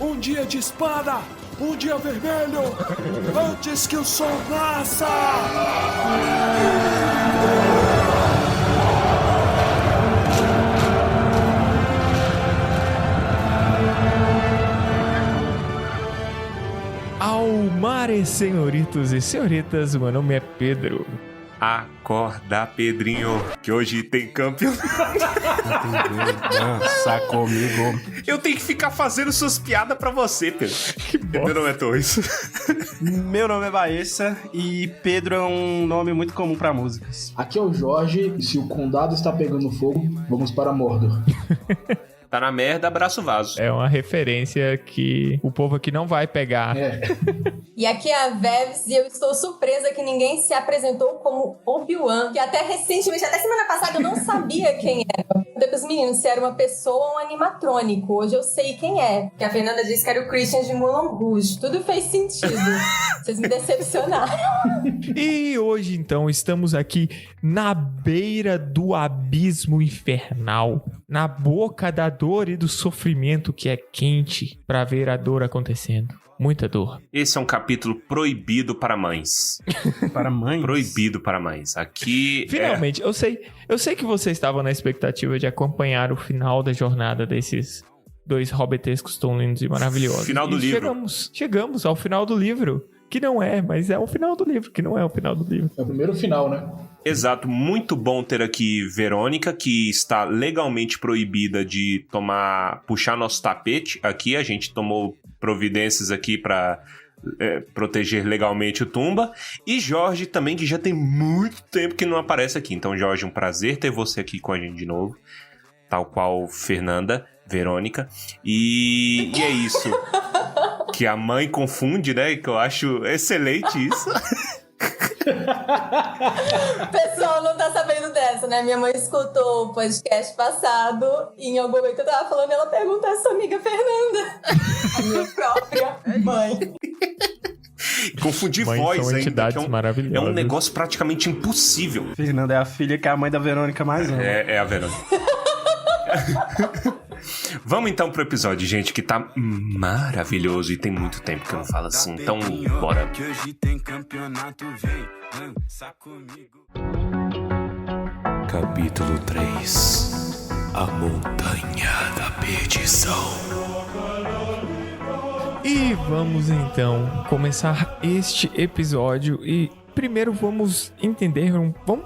Um dia de espada, um dia vermelho, antes que o sol nasça! Almares, senhoritos e senhoritas, meu nome é Pedro. Acorda, Pedrinho, que hoje tem campeonato. Dança comigo. Eu tenho que ficar fazendo suas piadas pra você, Pedro. Que bosta. Meu nome é Torres. Meu nome é Baessa e Pedro é um nome muito comum pra músicas. Aqui é o Jorge, e se o condado está pegando fogo, vamos para Mordor. Tá na merda, abraço vaso. É uma referência que o povo aqui não vai pegar. E aqui é a Vevs e eu estou surpresa que ninguém se apresentou como Obi-Wan, que até recentemente, até semana passada, eu não sabia quem era. Eu perguntei pros meninos se era uma pessoa ou um animatrônico. Hoje eu sei quem é. Porque a Fernanda disse que era o Christian de Moulin Rouge. Tudo fez sentido. Vocês me decepcionaram. E hoje, então, estamos aqui na beira do abismo infernal, na boca da dor e do sofrimento que é quente pra ver a dor acontecendo. Muita dor. Esse é um capítulo proibido para mães. Para mães? Proibido para mães. Aqui Finalmente, eu sei que vocês estavam na expectativa de acompanhar o final da jornada desses dois hobbitescos tão lindos e maravilhosos. Final do livro. Chegamos ao final do livro. Que não é, mas é o final do livro, que não é o final do livro. É o primeiro final, né? Exato, muito bom ter aqui Verônica, que está legalmente proibida de puxar nosso tapete. Aqui a gente tomou providências aqui para proteger legalmente o Tumba. E Jorge também, que já tem muito tempo que não aparece aqui. Então, Jorge, um prazer ter você aqui com a gente de novo. Tal qual Fernanda, Verônica. E é isso. Que a mãe confunde, né? Que eu acho excelente isso. O pessoal não tá sabendo dessa, né? Minha mãe escutou o podcast passado e em algum momento eu tava falando e ela perguntou a sua amiga Fernanda. A minha própria mãe. Confundir Mães voz são ainda, entidades que é maravilhosas. um negócio praticamente impossível. Fernanda é a filha que é a mãe da Verônica mais nova. É a Verônica. Vamos então pro episódio, gente, que tá maravilhoso e tem muito tempo que eu não falo assim, então bora. Que hoje tem campeonato, vem dança comigo. Capítulo 3. A Montanha da Perdição. E vamos então começar este episódio e primeiro vamos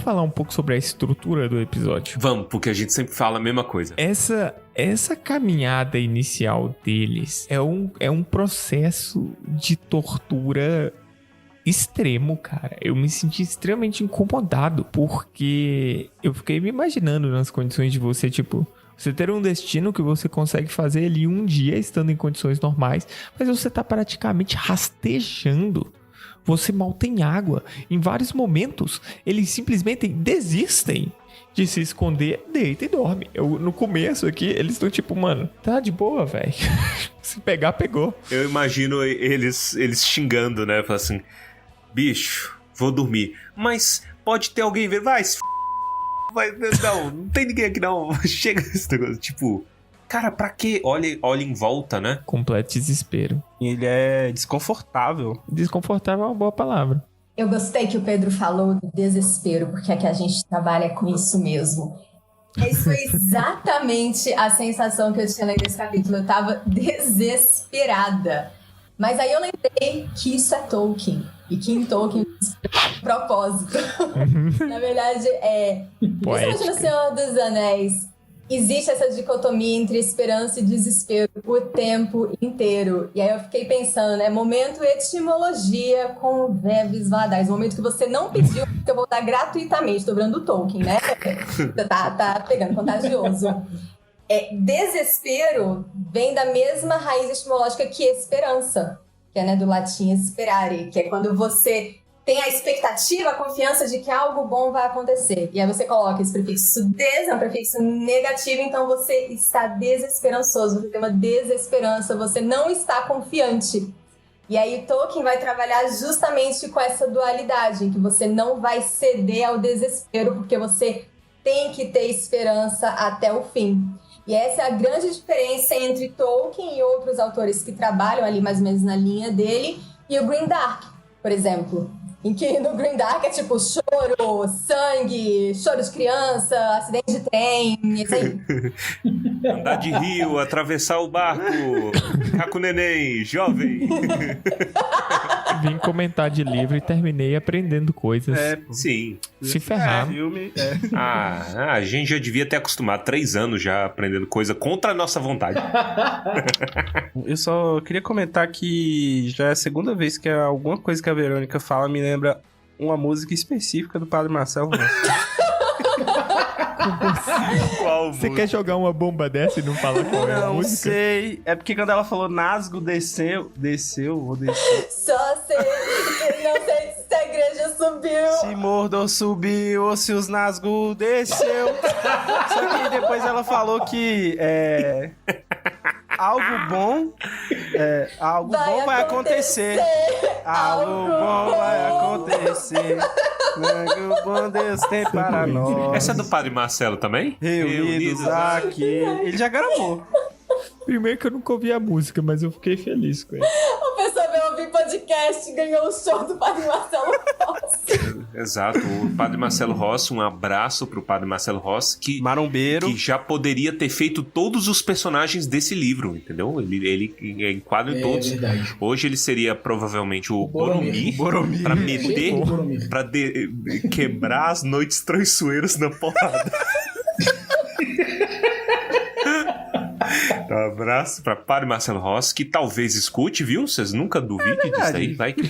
falar um pouco sobre a estrutura do episódio. Vamos, porque a gente sempre fala a mesma coisa. Essa caminhada inicial deles é um processo de tortura extremo, cara. Eu me senti extremamente incomodado, porque eu fiquei me imaginando nas condições de você, tipo, você ter um destino que você consegue fazer ali um dia estando em condições normais, mas você tá praticamente rastejando. Você mal tem água. Em vários momentos, eles simplesmente desistem de se esconder, deita e dorme. No começo aqui, eles estão tipo, mano, tá de boa, velho. Se pegar, pegou. Eu imagino eles xingando, né? Falando assim, bicho, vou dormir. Mas pode ter alguém ver, vai, não tem ninguém aqui não. Chega esse negócio, tipo... Cara, pra quê? Olha em volta, né? Completo desespero. E ele é desconfortável. Desconfortável é uma boa palavra. Eu gostei que o Pedro falou do desespero, porque aqui a gente trabalha com isso mesmo. Essa foi exatamente a sensação que eu tinha lendo esse capítulo. Eu tava desesperada. Mas aí eu lembrei que isso é Tolkien. E que em Tolkien é propósito. Na verdade, principalmente no Senhor dos Anéis, existe essa dicotomia entre esperança e desespero o tempo inteiro. E aí eu fiquei pensando, né? Momento etimologia com Vevs Valadares. Momento que você não pediu, que eu vou dar gratuitamente. Tô lembrando do Tolkien, né? Tá pegando contagioso. Desespero vem da mesma raiz etimológica que esperança. Que é, né, do latim esperare. Que é quando você tem a expectativa, a confiança de que algo bom vai acontecer. E aí você coloca esse prefixo des, é um prefixo negativo, então você está desesperançoso, você tem uma desesperança, você não está confiante. E aí Tolkien vai trabalhar justamente com essa dualidade, em que você não vai ceder ao desespero, porque você tem que ter esperança até o fim. E essa é a grande diferença entre Tolkien e outros autores que trabalham ali mais ou menos na linha dele e o Grimdark, por exemplo. Em que no Grimdark é tipo choro, sangue, choro de criança, acidente de trem, isso aí. Andar de rio, atravessar o barco, ficar com o neném, jovem. Vim comentar de livro e terminei aprendendo coisas. Sim. Se ferrar. Filme, A gente já devia ter acostumado 3 anos já aprendendo coisa contra a nossa vontade. Eu só queria comentar que já é a segunda vez que alguma coisa que a Verônica fala me lembra uma música específica do Padre Marcelo Rossi. Qual Você quer jogar uma bomba dessa e não falar qual é a Não música? sei. É porque quando ela falou Nasgo desceu ou desceu. Só sei que não sei se a igreja subiu. Se Mordor subiu ou se os Nazgûl desceu. Só que depois ela falou que algo bom vai acontecer. Algo bom vai acontecer. Algo bom Deus tem para nós. Essa é do Padre Marcelo também? Reunidos aqui. Ele já gravou. Primeiro que eu nunca ouvi a música, mas eu fiquei feliz com ele. A pessoa veio ouvir podcast e ganhou o show do Padre Marcelo Rossi. Exato, o Padre Marcelo Rossi, um abraço pro Padre Marcelo Rossi, que Marombeiro. já poderia ter feito todos os personagens desse livro, entendeu? Ele enquadra em todos. Verdade. Hoje ele seria provavelmente o Boromir, pra meter, Boromir. pra quebrar as noites traiçoeiras na porrada. Um abraço pra Padre Marcelo Rossi, que talvez escute, viu? Vocês nunca duvidem disso aí. Vai que...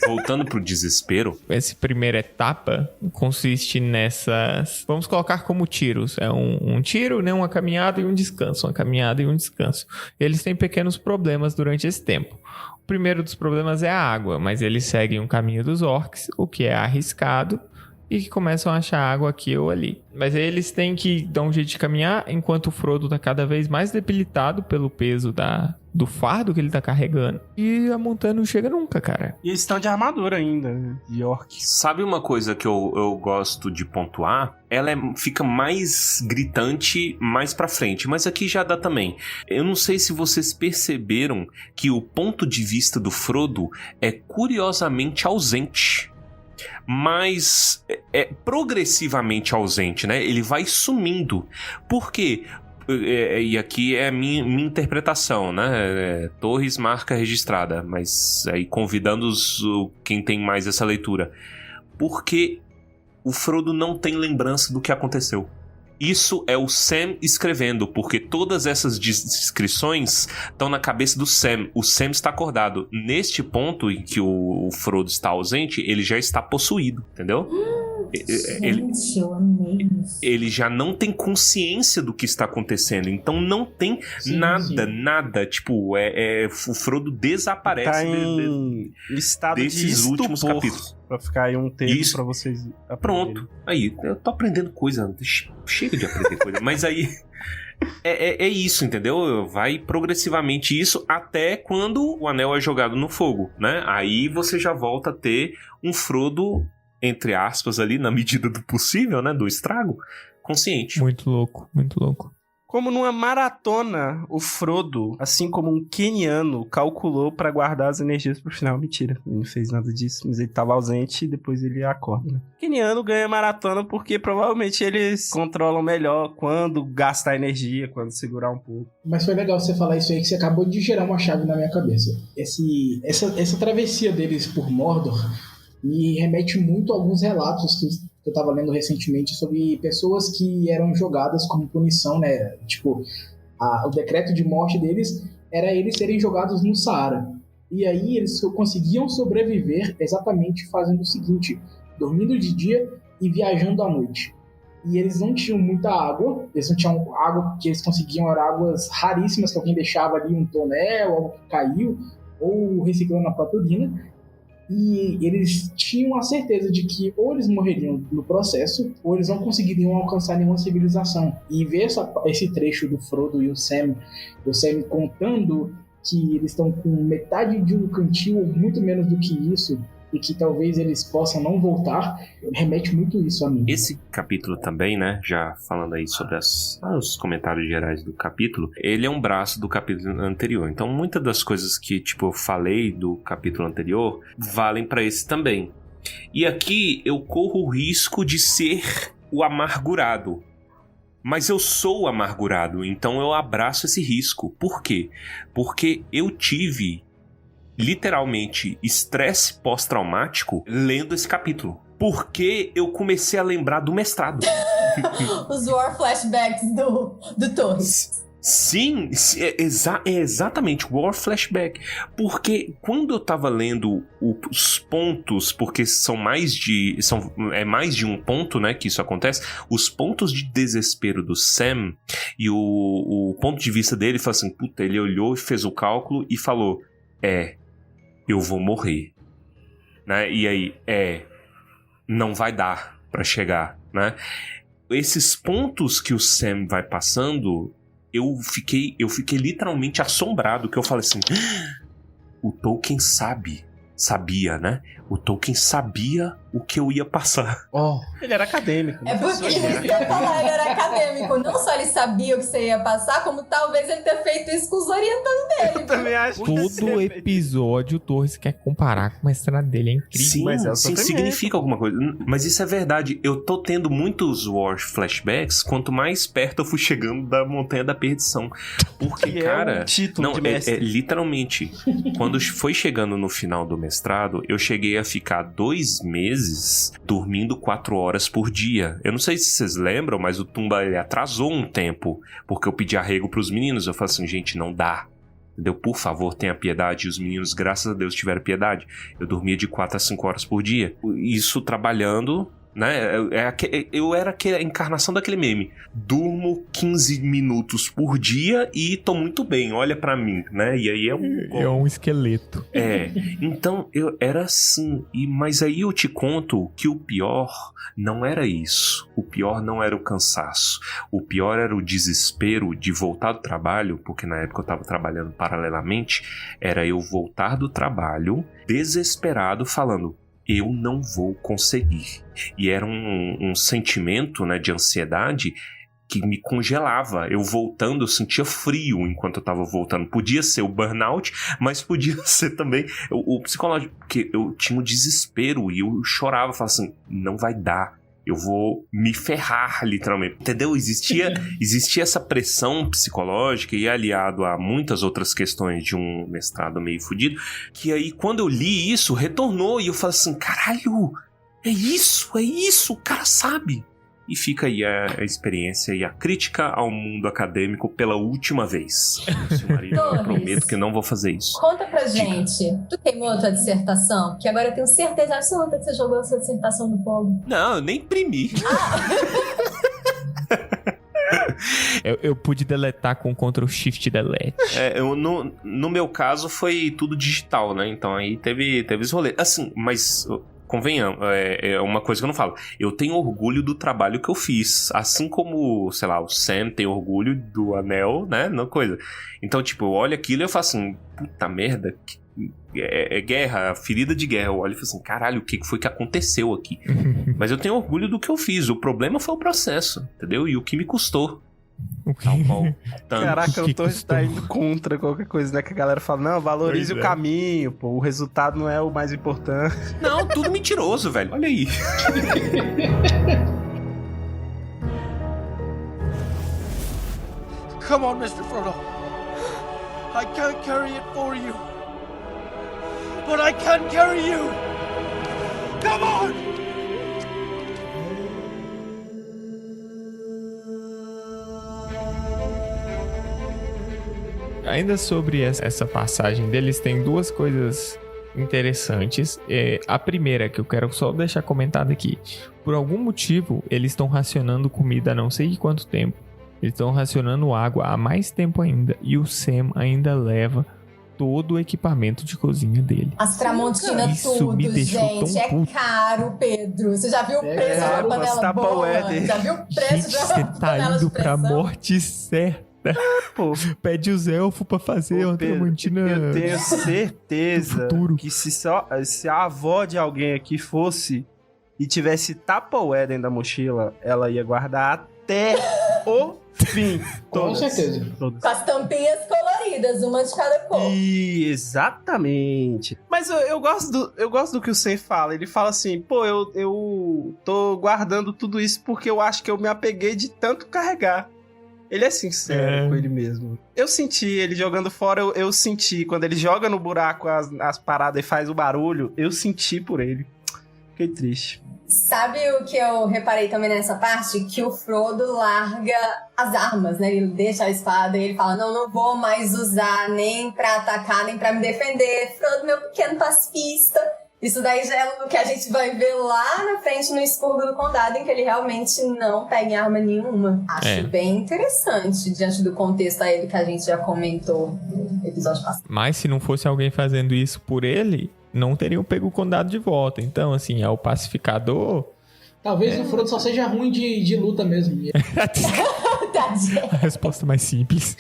Voltando pro desespero. Essa primeira etapa consiste nessas... Vamos colocar como tiros. É um tiro, né? Uma caminhada e um descanso. Uma caminhada e um descanso. Eles têm pequenos problemas durante esse tempo. O primeiro dos problemas é a água, mas eles seguem o caminho dos orcs, o que é arriscado, e que começam a achar água aqui ou ali. Mas aí eles têm que dar um jeito de caminhar, enquanto o Frodo tá cada vez mais debilitado pelo peso do fardo que ele tá carregando. E a montanha não chega nunca, cara. E eles estão de armadura ainda, né? De orcs. Sabe uma coisa que eu gosto de pontuar? Ela fica mais gritante mais pra frente, mas aqui já dá também. Eu não sei se vocês perceberam que o ponto de vista do Frodo é curiosamente ausente. Mas é progressivamente ausente, né? Ele vai sumindo. Por quê? E aqui é a minha interpretação, né? Torres, marca registrada, mas aí convidando quem tem mais essa leitura. Porque o Frodo não tem lembrança do que aconteceu. Isso é o Sam escrevendo, porque todas essas descrições estão na cabeça do Sam. O Sam está acordado. Neste ponto em que o Frodo está ausente, ele já está possuído, entendeu? Gente, eu amei isso. Ele já não tem consciência do que está acontecendo. Então não tem nada. Tipo, o Frodo desaparece Tá em estado desses de últimos estupor, capítulos. pra ficar aí um tempo Isso. pra vocês aprenderem. Pronto. Aí, eu tô aprendendo coisa. Chega de aprender coisa. Mas aí... É isso, entendeu? Vai progressivamente isso até quando o anel é jogado no fogo, né? Aí você já volta a ter um Frodo, entre aspas, ali, na medida do possível, né? Do estrago, consciente. Muito louco, muito louco. Como numa maratona, o Frodo, assim como um queniano, calculou pra guardar as energias pro final. Mentira, ele não fez nada disso, mas ele tava ausente e depois ele acorda, né? O queniano ganha maratona porque provavelmente eles controlam melhor quando gastar energia, quando segurar um pouco. Mas foi legal você falar isso aí, que você acabou de gerar uma chave na minha cabeça. Essa travessia deles por Mordor me remete muito a alguns relatos que eu tava lendo recentemente sobre pessoas que eram jogadas como punição, né? Tipo, o decreto de morte deles era eles serem jogados no Saara. E aí eles conseguiam sobreviver exatamente fazendo o seguinte: dormindo de dia e viajando à noite. E eles não tinham muita água, eles não tinham água que eles conseguiam, eram águas raríssimas que alguém deixava ali, um tonel, algo que caiu, ou reciclando na própria urina. E eles tinham a certeza de que ou eles morreriam no processo, ou eles não conseguiriam alcançar nenhuma civilização. E ver esse trecho do Frodo e o Sam contando que eles estão com metade de um cantil, ou muito menos do que isso, e que talvez eles possam não voltar, remete muito isso a mim. Esse capítulo também, né, já falando aí sobre os comentários gerais do capítulo, ele é um braço do capítulo anterior. Então, muitas das coisas que, tipo, eu falei do capítulo anterior, valem pra esse também. E aqui eu corro o risco de ser o amargurado. Mas eu sou o amargurado, então eu abraço esse risco. Por quê? Porque eu tive literalmente estresse pós-traumático lendo esse capítulo. Porque eu comecei a lembrar do mestrado. Os war flashbacks do Torres. Sim, exatamente, War Flashback. Porque quando eu tava lendo os pontos, porque é mais de um ponto, né, que isso acontece, os pontos de desespero do Sam e o ponto de vista dele, foi assim, puta, ele olhou e fez o cálculo e falou, eu vou morrer, né, e aí, não vai dar pra chegar, né. Esses pontos que o Sam vai passando, eu fiquei literalmente assombrado, que eu falei assim, o Tolkien sabia, né? O Tolkien sabia o que eu ia passar. Ele era acadêmico. É porque ele era acadêmico. Não só ele sabia o que você ia passar, como talvez ele ter feito isso com os orientandos dele. Eu também acho que Todo episódio o Torres quer comparar com o mestrado dele, é incrível. Sim, mas é o sim, sofrimento. significa alguma coisa. Mas isso é verdade. Eu tô tendo muitos War Flashbacks quanto mais perto eu fui chegando da Montanha da Perdição. Porque, Que cara... é um título não, de mestre. Literalmente. Quando foi chegando no final do mestrado, eu cheguei a ficar 2 meses dormindo 4 horas por dia. Eu não sei se vocês lembram, mas o Tumba, ele atrasou um tempo, porque eu pedi arrego pros meninos. Eu falei assim, gente, não dá. Entendeu? Por favor, tenha piedade. E os meninos, graças a Deus, tiveram piedade. Eu dormia de 4 a 5 horas por dia. Isso trabalhando, né? Eu era a encarnação daquele meme. Durmo 15 minutos por dia e tô muito bem, olha pra mim, né? E aí É um esqueleto. Então eu era assim. Mas aí eu te conto que o pior não era isso. O pior não era o cansaço. O pior era o desespero de voltar do trabalho, porque na época eu tava trabalhando paralelamente. Era eu voltar do trabalho desesperado, falando, eu não vou conseguir. E era um sentimento, né, de ansiedade que me congelava. Eu voltando, eu sentia frio enquanto eu tava voltando. Podia ser o burnout, mas podia ser também o psicológico, porque eu tinha um desespero e eu chorava, falava assim, não vai dar. Eu vou me ferrar, literalmente. Entendeu? Existia essa pressão psicológica e aliado a muitas outras questões de um mestrado meio fudido, que aí, quando eu li isso, retornou e eu falei assim, caralho, é isso, o cara sabe. E fica aí a experiência e a crítica ao mundo acadêmico pela última vez. Maria, eu prometo que não vou fazer isso. Conta pra gente, tu queimou a tua dissertação? Que agora eu tenho certeza absoluta que você jogou a sua dissertação no fogo. Não, eu nem imprimi. Eu pude deletar com Ctrl Shift Delete. No meu caso foi tudo digital, né? Então aí teve esse rolê. Assim, mas... Convenhamos, é uma coisa que eu não falo. Eu tenho orgulho do trabalho que eu fiz. Assim como, sei lá, o Sam tem orgulho do anel, né? Não coisa. Então, tipo, eu olho aquilo e eu falo assim, puta merda, é guerra, ferida de guerra. Eu olho e falo assim, caralho, o que foi que aconteceu aqui? Mas eu tenho orgulho do que eu fiz. O problema foi o processo, entendeu? E o que me custou. Tal qual. Caraca, o Torres tá indo contra qualquer coisa, né? Que a galera fala, não, valorize o caminho, pô, o resultado não é o mais importante. Não, tudo mentiroso, velho. Olha aí. Come on, Mr. Frodo. I can't carry it for you. But I can carry you. Come on! Ainda sobre essa passagem deles, tem 2 coisas interessantes. A primeira, que eu quero só deixar comentado aqui. Por algum motivo, eles estão racionando comida há não sei quanto tempo. Eles estão racionando água há mais tempo ainda. E o Sam ainda leva todo o equipamento de cozinha dele. As Tramontina tudo, gente. É caro, Pedro. Você já viu o preço de uma panela boa? Já viu o preço de uma panela de pressão? Você tá indo pra morte certa. Pô, Pede os elfos pra fazer uma Pedro, tramontina. eu tenho certeza do futuro. que se a avó de alguém aqui fosse e tivesse Tupperware dentro da mochila, ela ia guardar até o fim. Com Todas. certeza. Todas. Com as tampinhas coloridas, uma de cada cor. Exatamente. Mas eu gosto do que o Sam fala. Ele fala assim, pô, eu tô guardando tudo isso porque eu acho que eu me apeguei de tanto carregar. Ele é sincero com ele mesmo. Eu senti ele jogando fora, eu senti. Quando ele joga no buraco as paradas e faz o barulho, eu senti por ele. Fiquei triste. Sabe o que eu reparei também nessa parte? Que o Frodo larga as armas, né? Ele deixa a espada e ele fala, não vou mais usar nem pra atacar, nem pra me defender. Frodo, meu pequeno pacifista. Isso daí já é o que a gente vai ver lá na frente no Expurgo do Condado, em que ele realmente não pega em arma nenhuma. Acho bem interessante, diante do contexto aí que a gente já comentou no episódio passado. Mas se não fosse alguém fazendo isso por ele, não teriam pego o condado de volta. Então, assim, é o pacificador. Talvez o Frodo só seja ruim de luta mesmo. Tadinho. A resposta mais simples.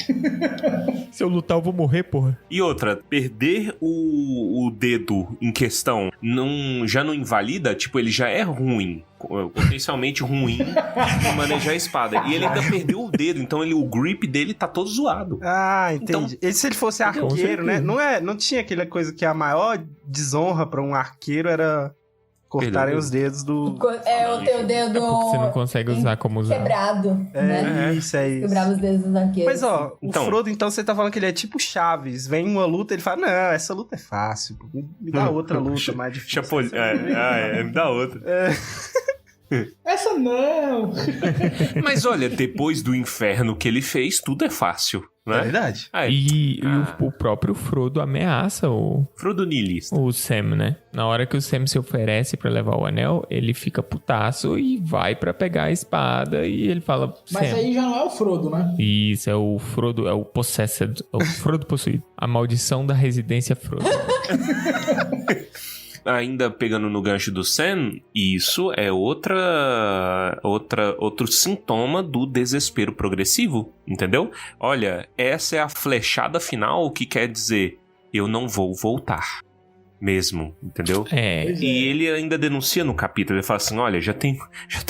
Se eu lutar, eu vou morrer, porra. E outra, perder o dedo em questão já não invalida? Tipo, ele já é ruim, potencialmente ruim de manejar a espada. E ele ainda perdeu o dedo, então o grip dele tá todo zoado. Ah, entendi. Então, se ele fosse arqueiro, né? Não tinha aquela coisa que a maior desonra pra um arqueiro era cortarem os dedos do... É o teu dedo... É porque você não consegue usar como usar. Quebrado, né? Isso, é isso. Quebrava os dedos dos arqueiros. Mas, ó, o Frodo, então, você tá falando que ele é tipo Chaves. Vem uma luta, ele fala, não, essa luta é fácil. Me dá outra luta mais difícil. Me dá outra. Essa não! Mas olha, depois do inferno que ele fez, tudo é fácil, né? É verdade. E o próprio Frodo ameaça o Frodo niilista. Sam, né? Na hora que o Sam se oferece pra levar o anel, ele fica putaço e vai pra pegar a espada e ele fala... Mas Sam. aí já não é o Frodo, né? Isso, é o Frodo, é o Possessed, é o Frodo possuído. A maldição da residência Frodo. Ainda pegando no gancho do Sam, isso é outro sintoma do desespero progressivo, entendeu? Olha, essa é a flechada final que quer dizer, eu não vou voltar mesmo, entendeu? E ele ainda denuncia no capítulo, ele fala assim, olha, já tem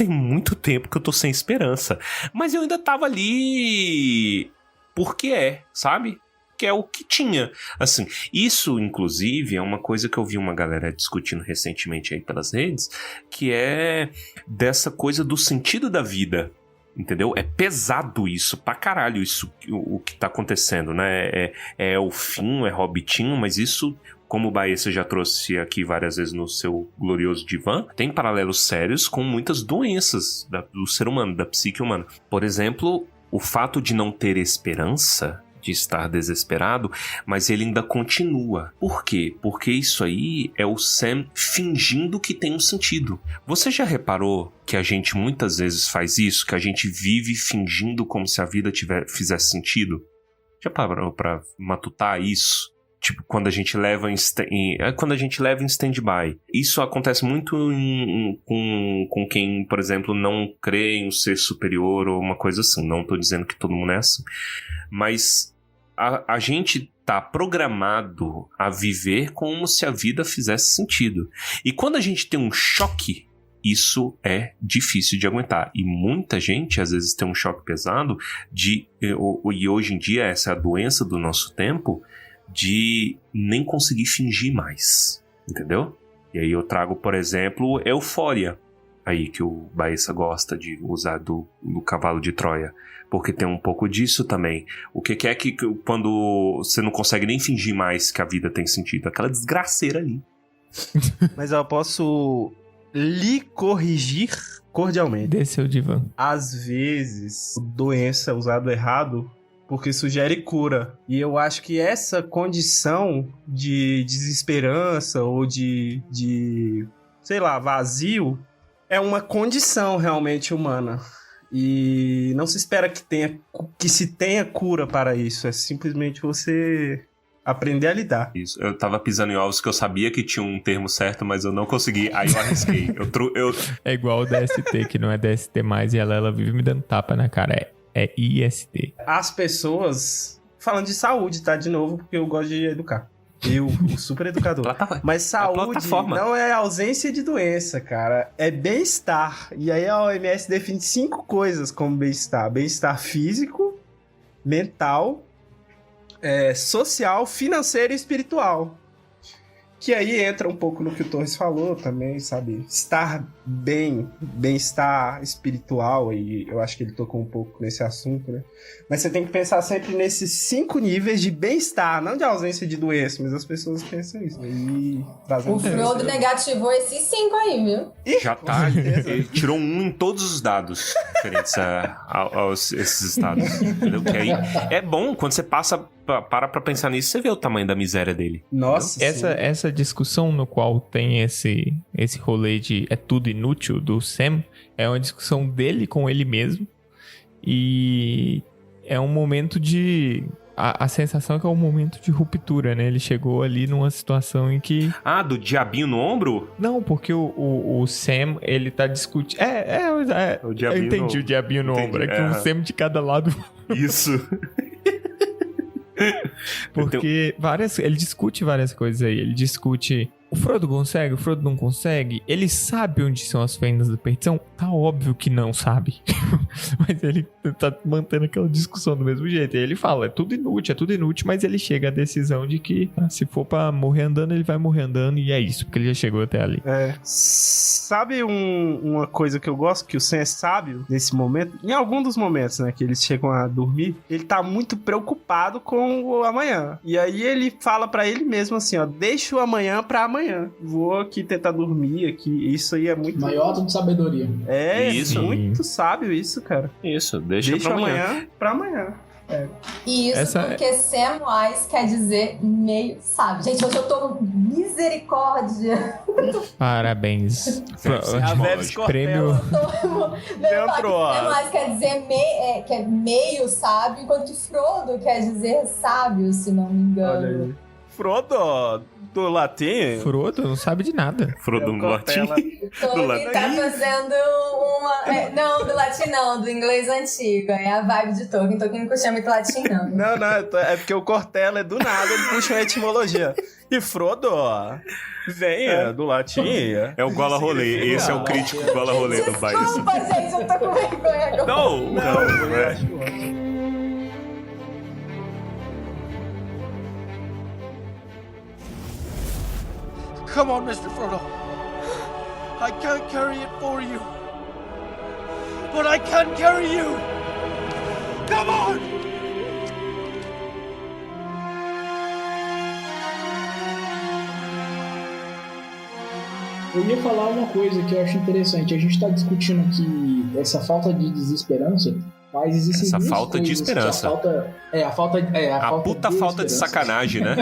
muito tempo que eu tô sem esperança, mas eu ainda tava ali porque sabe? Que é o que tinha. Assim, isso, inclusive, é uma coisa que eu vi uma galera discutindo recentemente aí pelas redes, que é dessa coisa do sentido da vida, entendeu? É pesado isso, pra caralho, isso, o que tá acontecendo, né? É o fim, é Hobbitinho, mas isso, como o Baessa já trouxe aqui várias vezes no seu glorioso divã, tem paralelos sérios com muitas doenças do ser humano, da psique humana. Por exemplo, o fato de não ter esperança, de estar desesperado, mas ele ainda continua. Por quê? Porque isso aí é o Sam fingindo que tem um sentido. Você já reparou que a gente muitas vezes faz isso? Que a gente vive fingindo como se a vida fizesse sentido? Já parou pra matutar isso? Tipo, quando a gente leva em stand-by. Isso acontece muito com quem, por exemplo, não crê em um ser superior ou uma coisa assim. Não tô dizendo que todo mundo é assim. Mas a gente tá programado a viver como se a vida fizesse sentido. E quando a gente tem um choque, isso é difícil de aguentar. E muita gente, às vezes, tem um choque pesado e hoje em dia, essa é a doença do nosso tempo, de nem conseguir fingir mais. Entendeu? E aí eu trago, por exemplo, Eufória. Aí que o Baessa gosta de usar do cavalo de Troia. Porque tem um pouco disso também. O que é que quando você não consegue nem fingir mais que a vida tem sentido? Aquela desgraceira ali. Mas eu posso lhe corrigir cordialmente. Desceu o divã. Às vezes, doença usado errado, porque sugere cura. E eu acho que essa condição de desesperança ou de sei lá, vazio, é uma condição realmente humana. E não se espera que se tenha cura para isso. É simplesmente você aprender a lidar. Isso. Eu tava pisando em ovos que eu sabia que tinha um termo certo, mas eu não consegui. Aí eu arrisquei. É igual o DST, que não é DST mais, e ela vive me dando tapa na cara. É IST. As pessoas... Falando de saúde, tá? De novo, porque eu gosto de educar. Eu, o super educador. Mas saúde não é ausência de doença, cara. É bem-estar. E aí a OMS define 5 coisas como bem-estar. Bem-estar físico, mental, social, financeiro e espiritual. Que aí entra um pouco no que o Torres falou também, sabe? Estar bem, bem-estar espiritual, e eu acho que ele tocou um pouco nesse assunto, né? Mas você tem que pensar sempre nesses 5 níveis de bem-estar, não de ausência de doença, mas as pessoas pensam isso. E o Frodo negativou esses 5 aí, viu? Já tá, ele tirou 1 em todos os dados referentes a esses estados. Entendeu? Que aí é bom, quando você para pra pensar nisso, você vê o tamanho da miséria dele. Nossa, essa discussão no qual tem esse rolê de é tudo inútil do Sam, é uma discussão dele com ele mesmo. E é um momento de... A sensação é que é um momento de ruptura, né? Ele chegou ali numa situação em que... Ah, do diabinho no ombro? Não, porque o Sam, ele tá discutindo... O diabinho eu entendi o diabinho no ombro. É que um Sam de cada lado... Isso. Porque ele discute várias coisas aí. Ele discute... O Frodo consegue? O Frodo não consegue? Ele sabe onde são as fendas da perdição? Tá óbvio que não sabe. Mas ele tá mantendo aquela discussão do mesmo jeito. E ele fala, é tudo inútil, mas ele chega à decisão de que se for pra morrer andando, ele vai morrer andando, e é isso, porque ele já chegou até ali. Sabe uma coisa que eu gosto, que o Sam é sábio nesse momento? Em algum dos momentos, né, que eles chegam a dormir, ele tá muito preocupado com o amanhã. E aí ele fala pra ele mesmo assim, ó, deixa o amanhã pra amanhã. Vou aqui tentar dormir aqui. Isso aí é muito... Maior ato de sabedoria. Isso. Muito sábio isso, cara. Isso, deixa pra amanhã. Pra amanhã. E isso porque Samwise quer dizer meio sábio. Gente, hoje eu tô misericórdia. Parabéns. Prêmio. Samwise quer dizer que é meio sábio, enquanto Frodo quer dizer sábio, se não me engano. Olha aí. Frodo do latim? Frodo não sabe de nada. Frodo no latim? Tolkien tá fazendo uma... não, do latim não, do inglês antigo. É a vibe de Tolkien. Tolkien não puxa muito latim, não. Não, é porque o Cortella é do nada, ele puxa uma etimologia. E Frodo, venha do latim. É o Gola Rolê. Esse é o crítico Gola Rolê do país. Desculpa, gente, eu tô com vergonha agora. Não. Eu acho ótimo. Come on, Mr. Frodo. I can't carry it for you. But I can carry you. Come on! Eu ia falar uma coisa que eu acho interessante. A gente está discutindo aqui essa falta de desesperança, mas existem essa duas falta de esperança. A puta falta de sacanagem, né?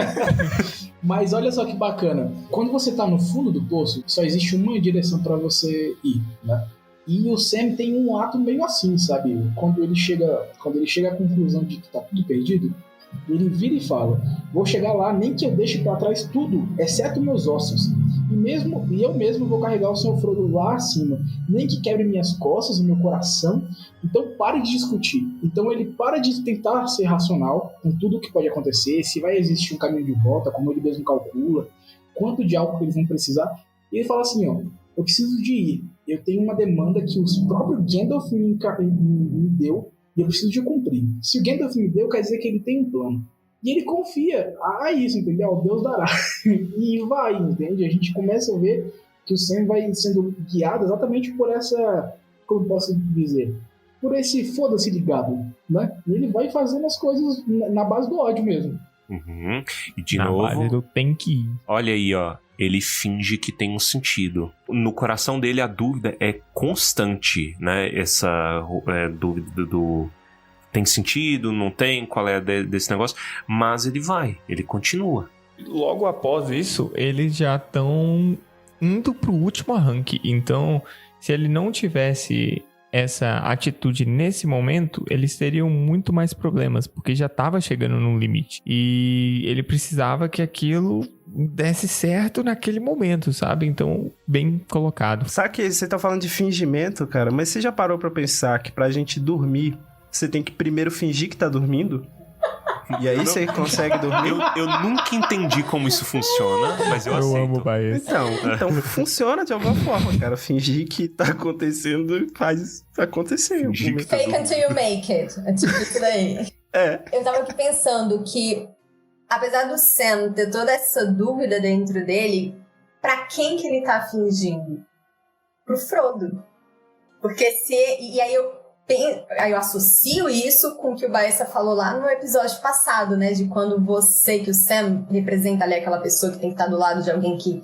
Mas olha só que bacana. Quando você tá no fundo do poço, só existe uma direção para você ir, né? E o Sam tem um ato meio assim, sabe? Quando ele chega à conclusão de que tá tudo perdido, ele vira e fala: vou chegar lá, nem que eu deixe para trás tudo, exceto meus ossos. E eu mesmo vou carregar o Sr. Frodo lá acima, nem que quebre minhas costas e meu coração. Então pare de discutir. Então ele para de tentar ser racional com tudo o que pode acontecer, se vai existir um caminho de volta, como ele mesmo calcula, quanto de álcool eles vão precisar. E ele fala assim, ó, eu preciso de ir. Eu tenho uma demanda que o próprio Gandalf me deu e eu preciso de cumprir. Se o Gandalf me deu, quer dizer que ele tem um plano. E ele confia, isso, entendeu? Deus dará. E vai, entende? A gente começa a ver que o Sam vai sendo guiado exatamente por essa, como posso dizer, por esse foda-se ligado, né? E ele vai fazendo as coisas na base do ódio mesmo. Uhum. E de na novo, base do tem que ir. Olha aí, ó. Ele finge que tem um sentido. No coração dele a dúvida é constante, né? Essa dúvida do... Tem sentido, não tem, qual é desse negócio, mas ele continua. Logo após isso, eles já estão indo pro último arranque, então se ele não tivesse essa atitude nesse momento, eles teriam muito mais problemas, porque já estava chegando num limite, e ele precisava que aquilo desse certo naquele momento, sabe? Então, bem colocado. Sabe que você tá falando de fingimento, cara, mas você já parou pra pensar que pra gente dormir você tem que primeiro fingir que tá dormindo. E aí você consegue dormir. Eu nunca entendi como isso funciona, mas eu aceito. Eu amo o Baez. Então funciona de alguma forma, cara. Fingir que tá acontecendo faz acontecer. Fingir que tá Fake until you make it. É tipo isso daí. Eu tava aqui pensando que, apesar do Sam ter toda essa dúvida dentro dele, pra quem que ele tá fingindo? Pro Frodo. Porque se... E aí eu associo isso com o que o Baessa falou lá no episódio passado, né? De quando que o Sam representa ali aquela pessoa que tem que estar do lado de alguém que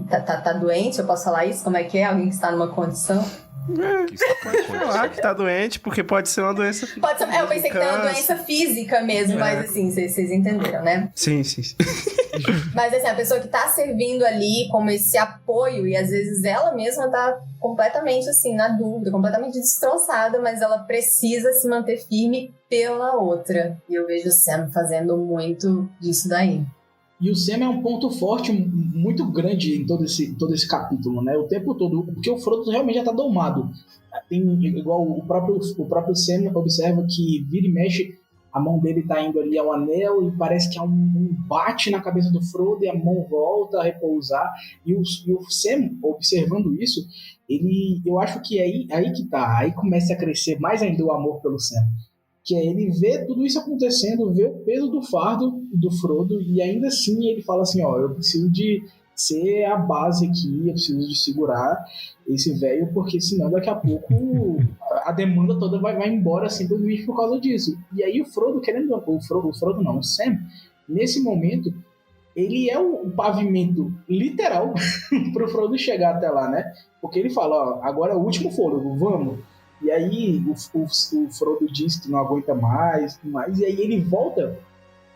tá doente. Eu posso falar isso? Como é que é? Alguém que está numa condição? Pode falar que tá doente, porque pode ser uma doença física. Pode ser, eu pensei que tem uma doença física mesmo, mas assim, vocês entenderam, né? Sim. Mas assim, a pessoa que tá servindo ali como esse apoio, e às vezes ela mesma tá completamente assim, na dúvida, completamente destroçada, mas ela precisa se manter firme pela outra. E eu vejo o Sam fazendo muito disso daí. E o Sam é um ponto forte muito grande em todo esse capítulo, né? O tempo todo, porque o Frodo realmente já tá domado. Tem, igual o próprio Sam observa que vira e mexe, a mão dele tá indo ali ao anel e parece que há um bate na cabeça do Frodo e a mão volta a repousar. E o Sam, observando isso, eu acho que aí que tá, aí começa a crescer mais ainda o amor pelo Sam. Que é ele ver tudo isso acontecendo, ver o peso do fardo do Frodo, e ainda assim ele fala assim, eu preciso de ser a base aqui, eu preciso de segurar esse velho, porque senão daqui a pouco a demanda toda vai embora simplesmente por causa disso. E aí o Frodo, o Sam, nesse momento, ele é o pavimento literal pro Frodo chegar até lá, né? Porque ele fala, agora é o último fôlego, vamos. E aí o Frodo diz que não aguenta mais, e aí ele volta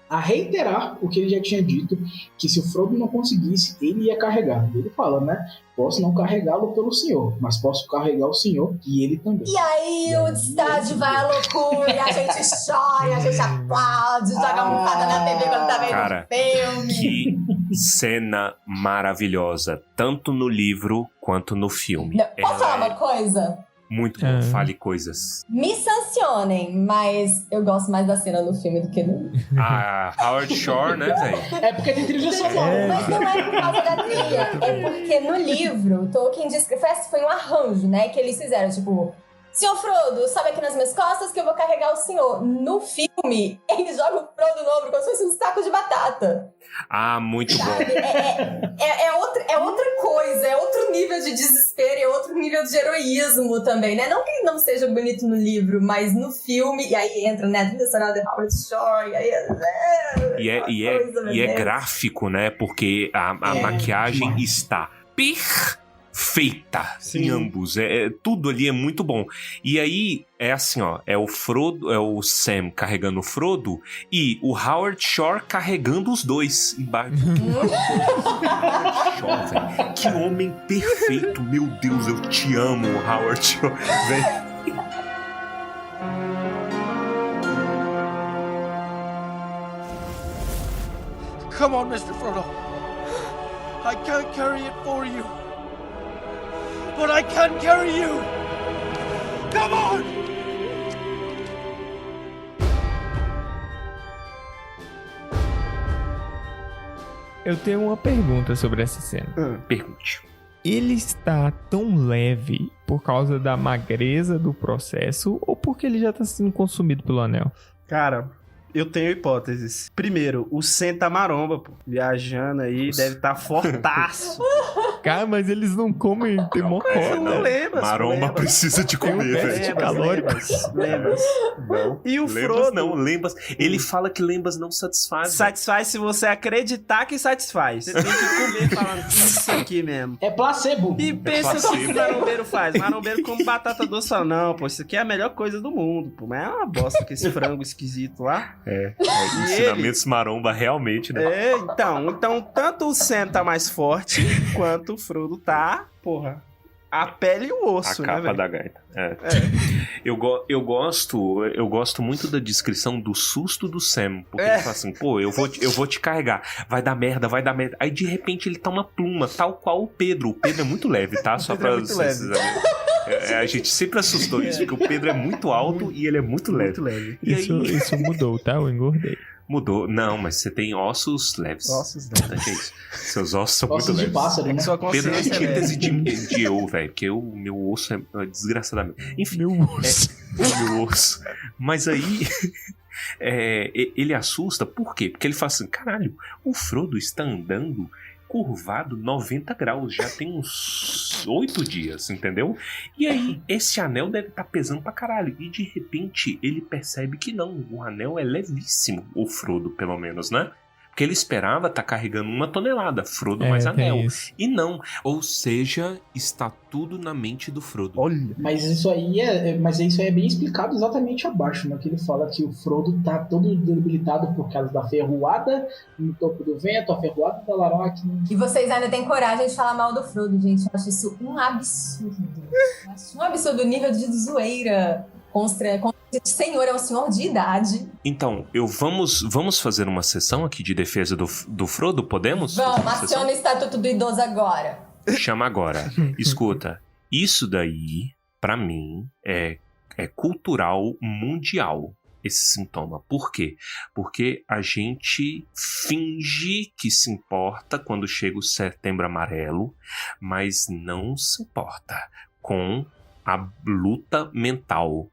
a reiterar o que ele já tinha dito, que se o Frodo não conseguisse, ele ia carregar. Ele fala, né? Posso não carregá-lo pelo Senhor, mas posso carregar o Senhor e ele também. E aí o estádio vai à loucura, a gente chora, a gente aplaude, joga almofada na TV quando tá vendo filme. Que cena maravilhosa, tanto no livro quanto no filme. Posso falar uma coisa? Muito bom, fale coisas. Me sancionem, mas eu gosto mais da cena no filme do que no livro. Howard Shore, né, velho? É porque tem trilha sonora. Mas não é por causa da trilha, é porque no livro, Tolkien diz que foi um arranjo, né, que eles fizeram, tipo... Senhor Frodo, sobe aqui nas minhas costas que eu vou carregar o senhor. No filme, ele joga o Frodo no ombro como se fosse um saco de batata. Muito bom. É outra coisa, é outro nível de desespero, é outro nível de heroísmo também, né? Não que ele não seja bonito no livro, mas no filme, e aí entra, né, a trilha sonora de Howard Shore, e aí é gráfico, né? Porque a maquiagem está perfeita em ambos. Tudo ali é muito bom. E aí, é assim, é o Frodo, é o Sam carregando o Frodo e o Howard Shore carregando os dois embaixo. Shore, que homem perfeito. Meu Deus, eu te amo, Howard Shore. Come on, Mr. Frodo. I can't carry it for you. But I can carry you! Come on! Eu tenho uma pergunta sobre essa cena. Pergunte. Ele está tão leve por causa da magreza do processo ou porque ele já está sendo consumido pelo anel? Cara, eu tenho hipóteses. Primeiro, o Senta Maromba, pô, viajando aí, deve estar fortaço. Cara, mas eles não comem, tem mó Não lembra. Maromba precisa de comer, velho. Lembas. E o Frodo... Não, Lembas. Ele fala que Lembas não satisfaz. Satisfaz se você acreditar que satisfaz. Você tem que comer falando isso aqui mesmo. É placebo. E pensa o que o marombeiro faz. Marombeiro come batata doce e fala, não, pô, isso aqui é a melhor coisa do mundo, pô. Mas é uma bosta com esse frango esquisito lá. Ensinamentos maromba realmente, né? Então tanto o Sam tá mais forte quanto o Frodo tá, porra, a pele e o osso, a capa da gaita. Eu gosto muito da descrição do susto do Sam, porque ele fala assim, pô, eu vou te carregar, vai dar merda. Aí de repente ele tá uma pluma, tal qual o Pedro. O Pedro é muito leve, tá? Só pra vocês saberem. A gente sempre assustou isso, porque o Pedro é muito alto e ele é muito leve. Muito leve. E aí... Isso mudou, tá? Eu engordei. Mudou. Não, mas você tem ossos leves. Ossos leves. Que é isso? Seus ossos são Ossos muito de leves. pássaro, né? Sua Pedro é consciência é antítese leve. de eu, velho. Porque o meu osso é desgraçadamente. Enfim, Meu osso. meu osso. Mas aí... ele assusta, por quê? Porque ele fala assim, caralho, o Frodo está andando curvado 90 graus, já tem uns 8 dias, entendeu? E aí, esse anel deve estar pesando pra caralho, e de repente ele percebe que não, o anel é levíssimo, o Frodo pelo menos, né? Porque ele esperava estar carregando 1 tonelada, Frodo mais anel. E não, ou seja, está tudo na mente do Frodo. Olha. Mas isso aí é bem explicado exatamente abaixo, né? Que ele fala que o Frodo tá todo debilitado por causa da ferroada no topo do vento, a ferroada da Larok. E vocês ainda têm coragem de falar mal do Frodo, gente. Eu acho isso um absurdo. Eu acho um absurdo o nível de zoeira. O senhor é um senhor de idade. Então, vamos fazer uma sessão aqui de defesa do Frodo? Podemos? Vamos, aciona o Estatuto do Idoso agora. Chama agora. Escuta, isso daí, pra mim, é cultural mundial, esse sintoma. Por quê? Porque a gente finge que se importa quando chega o Setembro Amarelo, mas não se importa com a luta mental.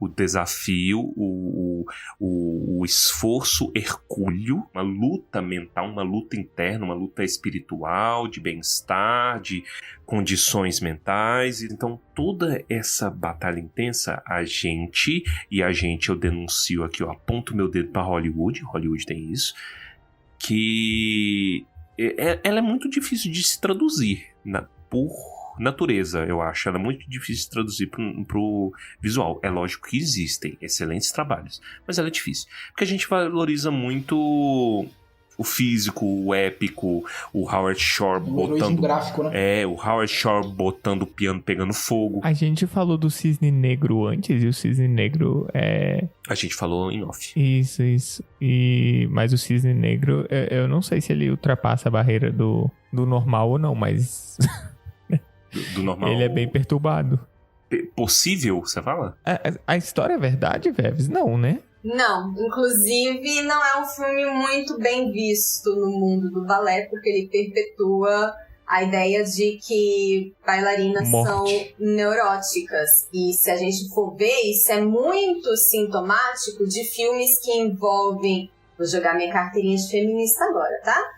O desafio, o esforço hercúleo, uma luta mental, uma luta interna, uma luta espiritual, de bem-estar, de condições mentais. Então, toda essa batalha intensa, eu denuncio aqui, eu aponto meu dedo para Hollywood tem isso, que ela é muito difícil de se traduzir por natureza, eu acho. Ela é muito difícil de traduzir pro visual. É lógico que existem excelentes trabalhos, mas ela é difícil. Porque a gente valoriza muito o físico, o épico, o Howard Shore botando... gráfico, né? o Howard Shore botando o piano pegando fogo. A gente falou do Cisne Negro antes, e o Cisne Negro é... A gente falou em off. Isso. Mas o Cisne Negro, eu não sei se ele ultrapassa a barreira do normal ou não, mas... Do normal. Ele é bem perturbado. Possível, você fala? A história é verdade, Veves? Não, né? Não, inclusive não é um filme muito bem visto no mundo do balé, porque ele perpetua a ideia de que bailarinas são neuróticas. E se a gente for ver, isso é muito sintomático de filmes que envolvem... Vou jogar minha carteirinha de feminista agora, tá?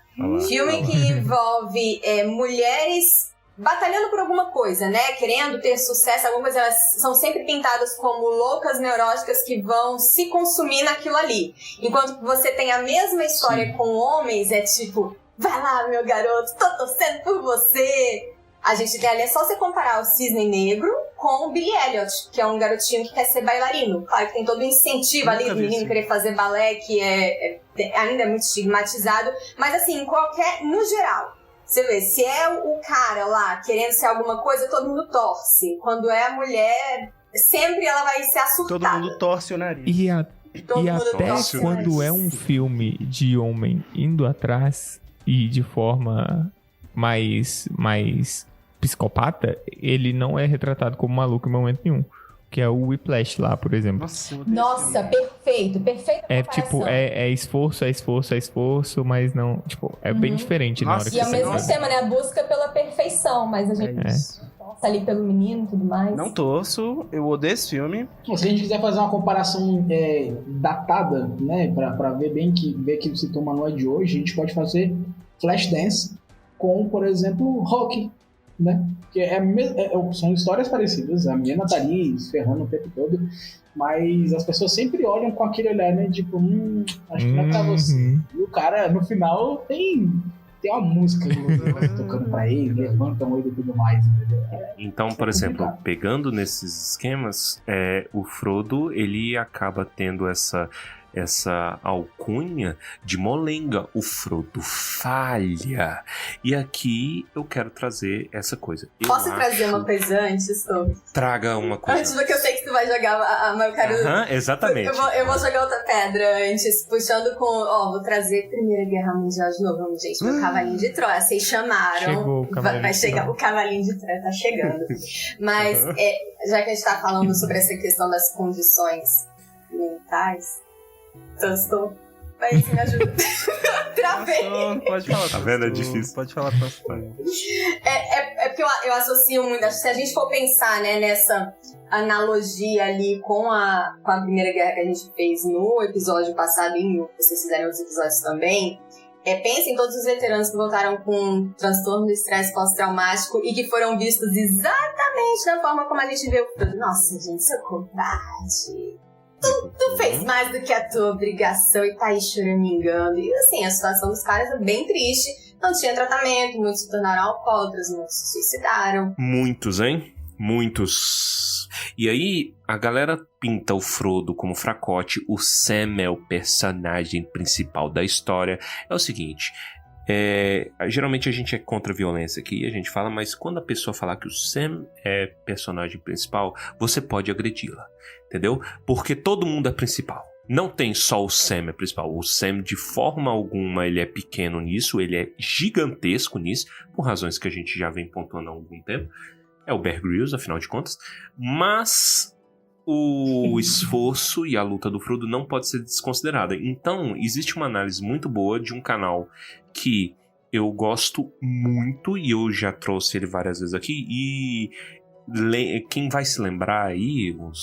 Filme que envolve mulheres... batalhando por alguma coisa, né? Querendo ter sucesso, alguma coisa, elas são sempre pintadas como loucas neuróticas que vão se consumir naquilo ali. Enquanto que você tem a mesma história com homens, é tipo, vai lá, meu garoto, tô torcendo por você. A gente tem ali, é só você comparar o Cisne Negro com o Billy Elliot, que é um garotinho que quer ser bailarino. Claro que tem todo um incentivo ali do menino querer fazer balé, que ainda é muito estigmatizado, mas assim, no geral, você vê, se é o cara lá querendo ser alguma coisa, todo mundo torce. Quando é a mulher, sempre ela vai ser assustada. Todo mundo torce o nariz. E até quando é um filme de homem indo atrás e de forma mais psicopata, ele não é retratado como maluco em momento nenhum. Que é o Whiplash lá, por exemplo. Nossa, perfeito. É tipo, é esforço, mas não... Tipo, é bem diferente na hora que E é o você mesmo percebe. tema, né? A busca pela perfeição, mas a gente torce ali pelo menino e tudo mais. Não torço, eu odeio esse filme. Se a gente quiser fazer uma comparação datada, né? Pra ver que o sintoma não é de hoje, a gente pode fazer Flashdance com, por exemplo, Rock, né? Que são histórias parecidas, a menina tá ali ferrando o tempo todo, mas as pessoas sempre olham com aquele olhar, né? Tipo, acho que não é pra você. E o cara, no final, tem uma música tocando pra ele, levantam ele e tudo mais, entendeu? Então, por exemplo, pegando nesses esquemas, o Frodo, ele acaba tendo essa alcunha de molenga. O Frodo falha. E aqui eu quero trazer essa coisa. Posso trazer uma coisa antes, Tom? Traga uma coisa. Antes, porque eu sei que tu vai jogar, mas eu quero... exatamente. Eu vou jogar outra pedra antes, puxando com... vou trazer Primeira Guerra Mundial de novo, vamos, gente. Meu cavalinho de Troia, vocês chamaram. Chegou o cavalinho vai chegar, o cavalinho de Troia tá chegando. Mas Já que a gente tá falando sobre essa questão das condições mentais, transtorno, mas me ajuda. Travei. Pode falar. Tá vendo? É difícil. Pode falar transtorno. É porque eu associo muito. Se a gente for pensar, né, nessa analogia ali com a Primeira Guerra que a gente fez no episódio passado e vocês fizeram os episódios também, pensem em todos os veteranos que voltaram com transtorno do estresse pós-traumático e que foram vistos exatamente da forma como a gente vê o Frodo. Nossa, gente, seu covarde. Tu fez mais do que a tua obrigação e tá aí choramingando. E assim, a situação dos caras é bem triste. Não tinha tratamento, muitos se tornaram alcoólatras, muitos se suicidaram. Muitos, hein? Muitos. E aí, a galera pinta o Frodo como fracote. O Sam é o personagem principal da história. É o seguinte... geralmente a gente é contra a violência aqui, a gente fala, mas quando a pessoa falar que o Sam é personagem principal, você pode agredi-la, entendeu? Porque todo mundo é principal. Não tem só o Sam é principal. O Sam, de forma alguma, ele é pequeno nisso, ele é gigantesco nisso, por razões que a gente já vem pontuando há algum tempo. É o Bear Grylls, afinal de contas. Mas o esforço e a luta do Frodo não pode ser desconsiderada. Então, existe uma análise muito boa de um canal que eu gosto muito, e eu já trouxe ele várias vezes aqui, e quem vai se lembrar aí, o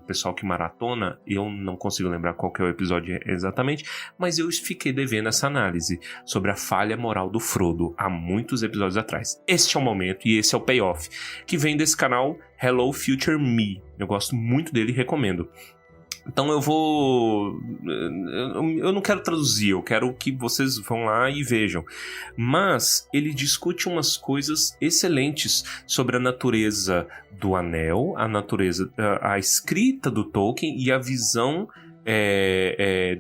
pessoal que maratona, eu não consigo lembrar qual que é o episódio exatamente, mas eu fiquei devendo essa análise sobre a falha moral do Frodo há muitos episódios atrás. Este é o momento e esse é o payoff, que vem desse canal Hello Future Me. Eu gosto muito dele e recomendo. Então eu não quero traduzir, eu quero que vocês vão lá e vejam. Mas ele discute umas coisas excelentes sobre a natureza do Anel, a escrita do Tolkien e a visão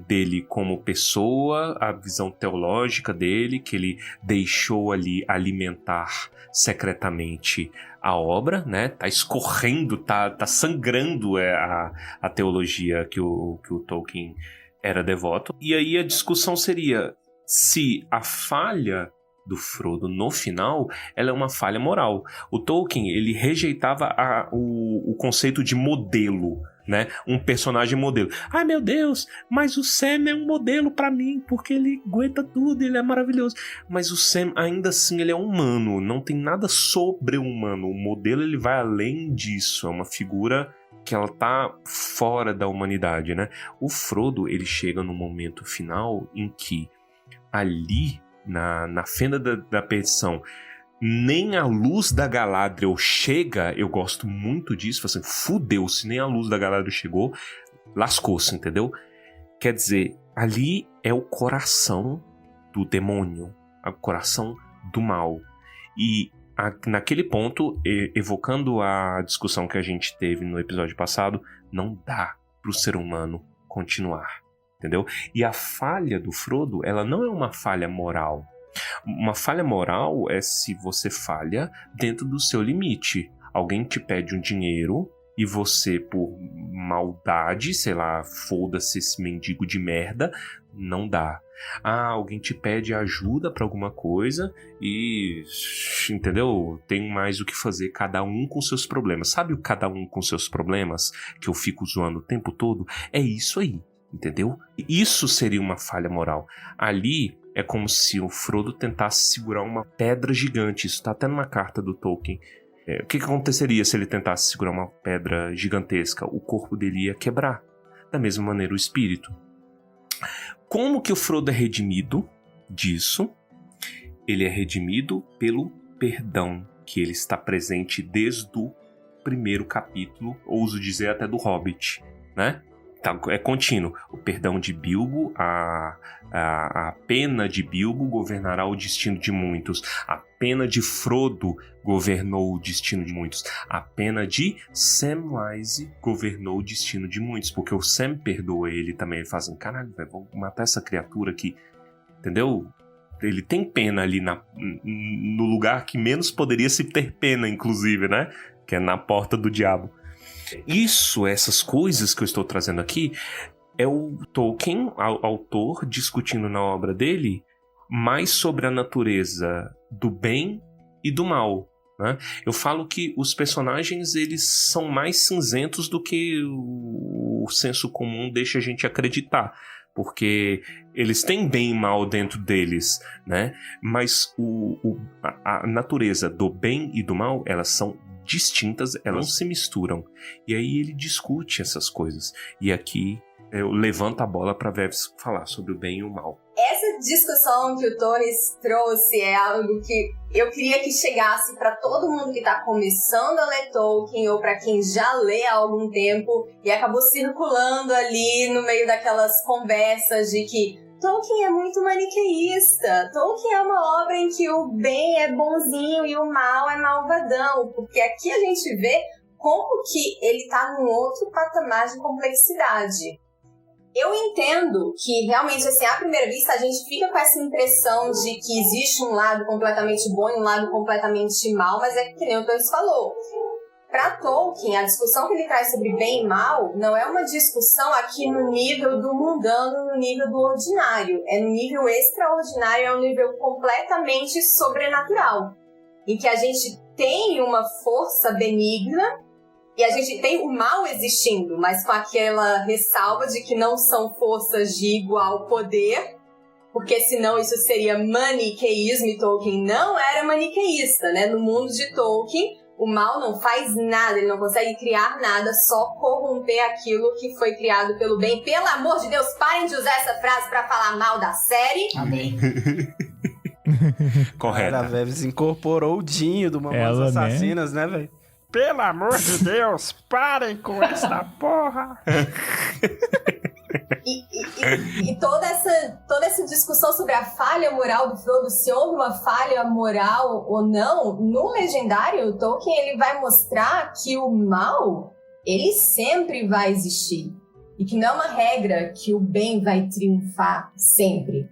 dele como pessoa, a visão teológica dele, que ele deixou ali alimentar secretamente a obra, né? Tá escorrendo, tá sangrando a teologia que o Tolkien era devoto. E aí a discussão seria se a falha do Frodo no final, ela é uma falha moral. O Tolkien, ele rejeitava o conceito de modelo, né? Um personagem modelo. Ai, meu Deus, mas o Sam é um modelo pra mim, porque ele aguenta tudo, ele é maravilhoso. Mas o Sam, ainda assim, ele é humano, não tem nada sobre-humano. O modelo, ele vai além disso, é uma figura que ela tá fora da humanidade, né? O Frodo, ele chega no momento final em que ali, na fenda da perdição, nem a luz da Galadriel chega. Eu gosto muito disso, assim, fudeu-se, nem a luz da Galadriel chegou, lascou-se, entendeu? Quer dizer, ali é o coração do demônio, o coração do mal. E naquele ponto, evocando a discussão que a gente teve no episódio passado, não dá pro ser humano continuar, entendeu? E a falha do Frodo, ela não é uma falha moral. Uma falha moral é se você falha dentro do seu limite. Alguém te pede um dinheiro e você, por maldade, sei lá, foda-se esse mendigo de merda, não dá. Alguém te pede ajuda pra alguma coisa e, entendeu? Tem mais o que fazer, cada um com seus problemas. Sabe o cada um com seus problemas que eu fico zoando o tempo todo? É isso aí, entendeu? Isso seria uma falha moral. Ali é como se o Frodo tentasse segurar uma pedra gigante. Isso tá até numa carta do Tolkien. O que aconteceria se ele tentasse segurar uma pedra gigantesca? O corpo dele ia quebrar. Da mesma maneira o espírito. Como que o Frodo é redimido disso? Ele é redimido pelo perdão, que ele está presente desde o primeiro capítulo, ouso dizer até do Hobbit, né? É contínuo. O perdão de Bilbo, a pena de Bilbo governará o destino de muitos. A pena de Frodo governou o destino de muitos. A pena de Samwise governou o destino de muitos. Porque o Sam perdoa ele também. Ele fala assim, caralho, velho, vamos matar essa criatura aqui. Entendeu? Ele tem pena ali no lugar que menos poderia se ter pena, inclusive, né? Que é na porta do diabo. Essas coisas que eu estou trazendo aqui, é o Tolkien, autor, discutindo na obra dele mais sobre a natureza do bem e do mal. né? Eu falo que os personagens, eles são mais cinzentos do que o senso comum deixa a gente acreditar. Porque eles têm bem e mal dentro deles, né? Mas a natureza do bem e do mal, elas são distintas, elas não se misturam. E aí ele discute essas coisas. E aqui eu levanto a bola para Veves falar sobre o bem e o mal. Essa discussão que o Torres trouxe é algo que eu queria que chegasse para todo mundo que está começando a ler Tolkien ou para quem já lê há algum tempo e acabou circulando ali no meio daquelas conversas de que Tolkien é muito maniqueísta. Tolkien é uma obra em que o bem é bonzinho e o mal é malvadão, porque aqui a gente vê como que ele está num outro patamar de complexidade. Eu entendo que realmente, assim, à primeira vista, a gente fica com essa impressão de que existe um lado completamente bom e um lado completamente mal, mas é que nem o Torres falou. Para Tolkien, a discussão que ele traz sobre bem e mal não é uma discussão aqui no nível do mundano, no nível do ordinário. É no nível extraordinário, é um nível completamente sobrenatural. Em que a gente tem uma força benigna e a gente tem o mal existindo, mas com aquela ressalva de que não são forças de igual poder, porque senão isso seria maniqueísmo e Tolkien não era maniqueísta, né? No mundo de Tolkien, o mal não faz nada, ele não consegue criar nada, só corromper aquilo que foi criado pelo bem. Pelo amor de Deus, parem de usar essa frase pra falar mal da série. Amém. Correto. A Veves incorporou o Dinho do Mamonas Ela, Assassinas, né, velho? Pelo amor de Deus, parem com essa porra! E toda essa discussão sobre a falha moral do Frodo, se houve uma falha moral ou não, no Legendário, o Tolkien ele vai mostrar que o mal, ele sempre vai existir. E que não é uma regra que o bem vai triunfar sempre.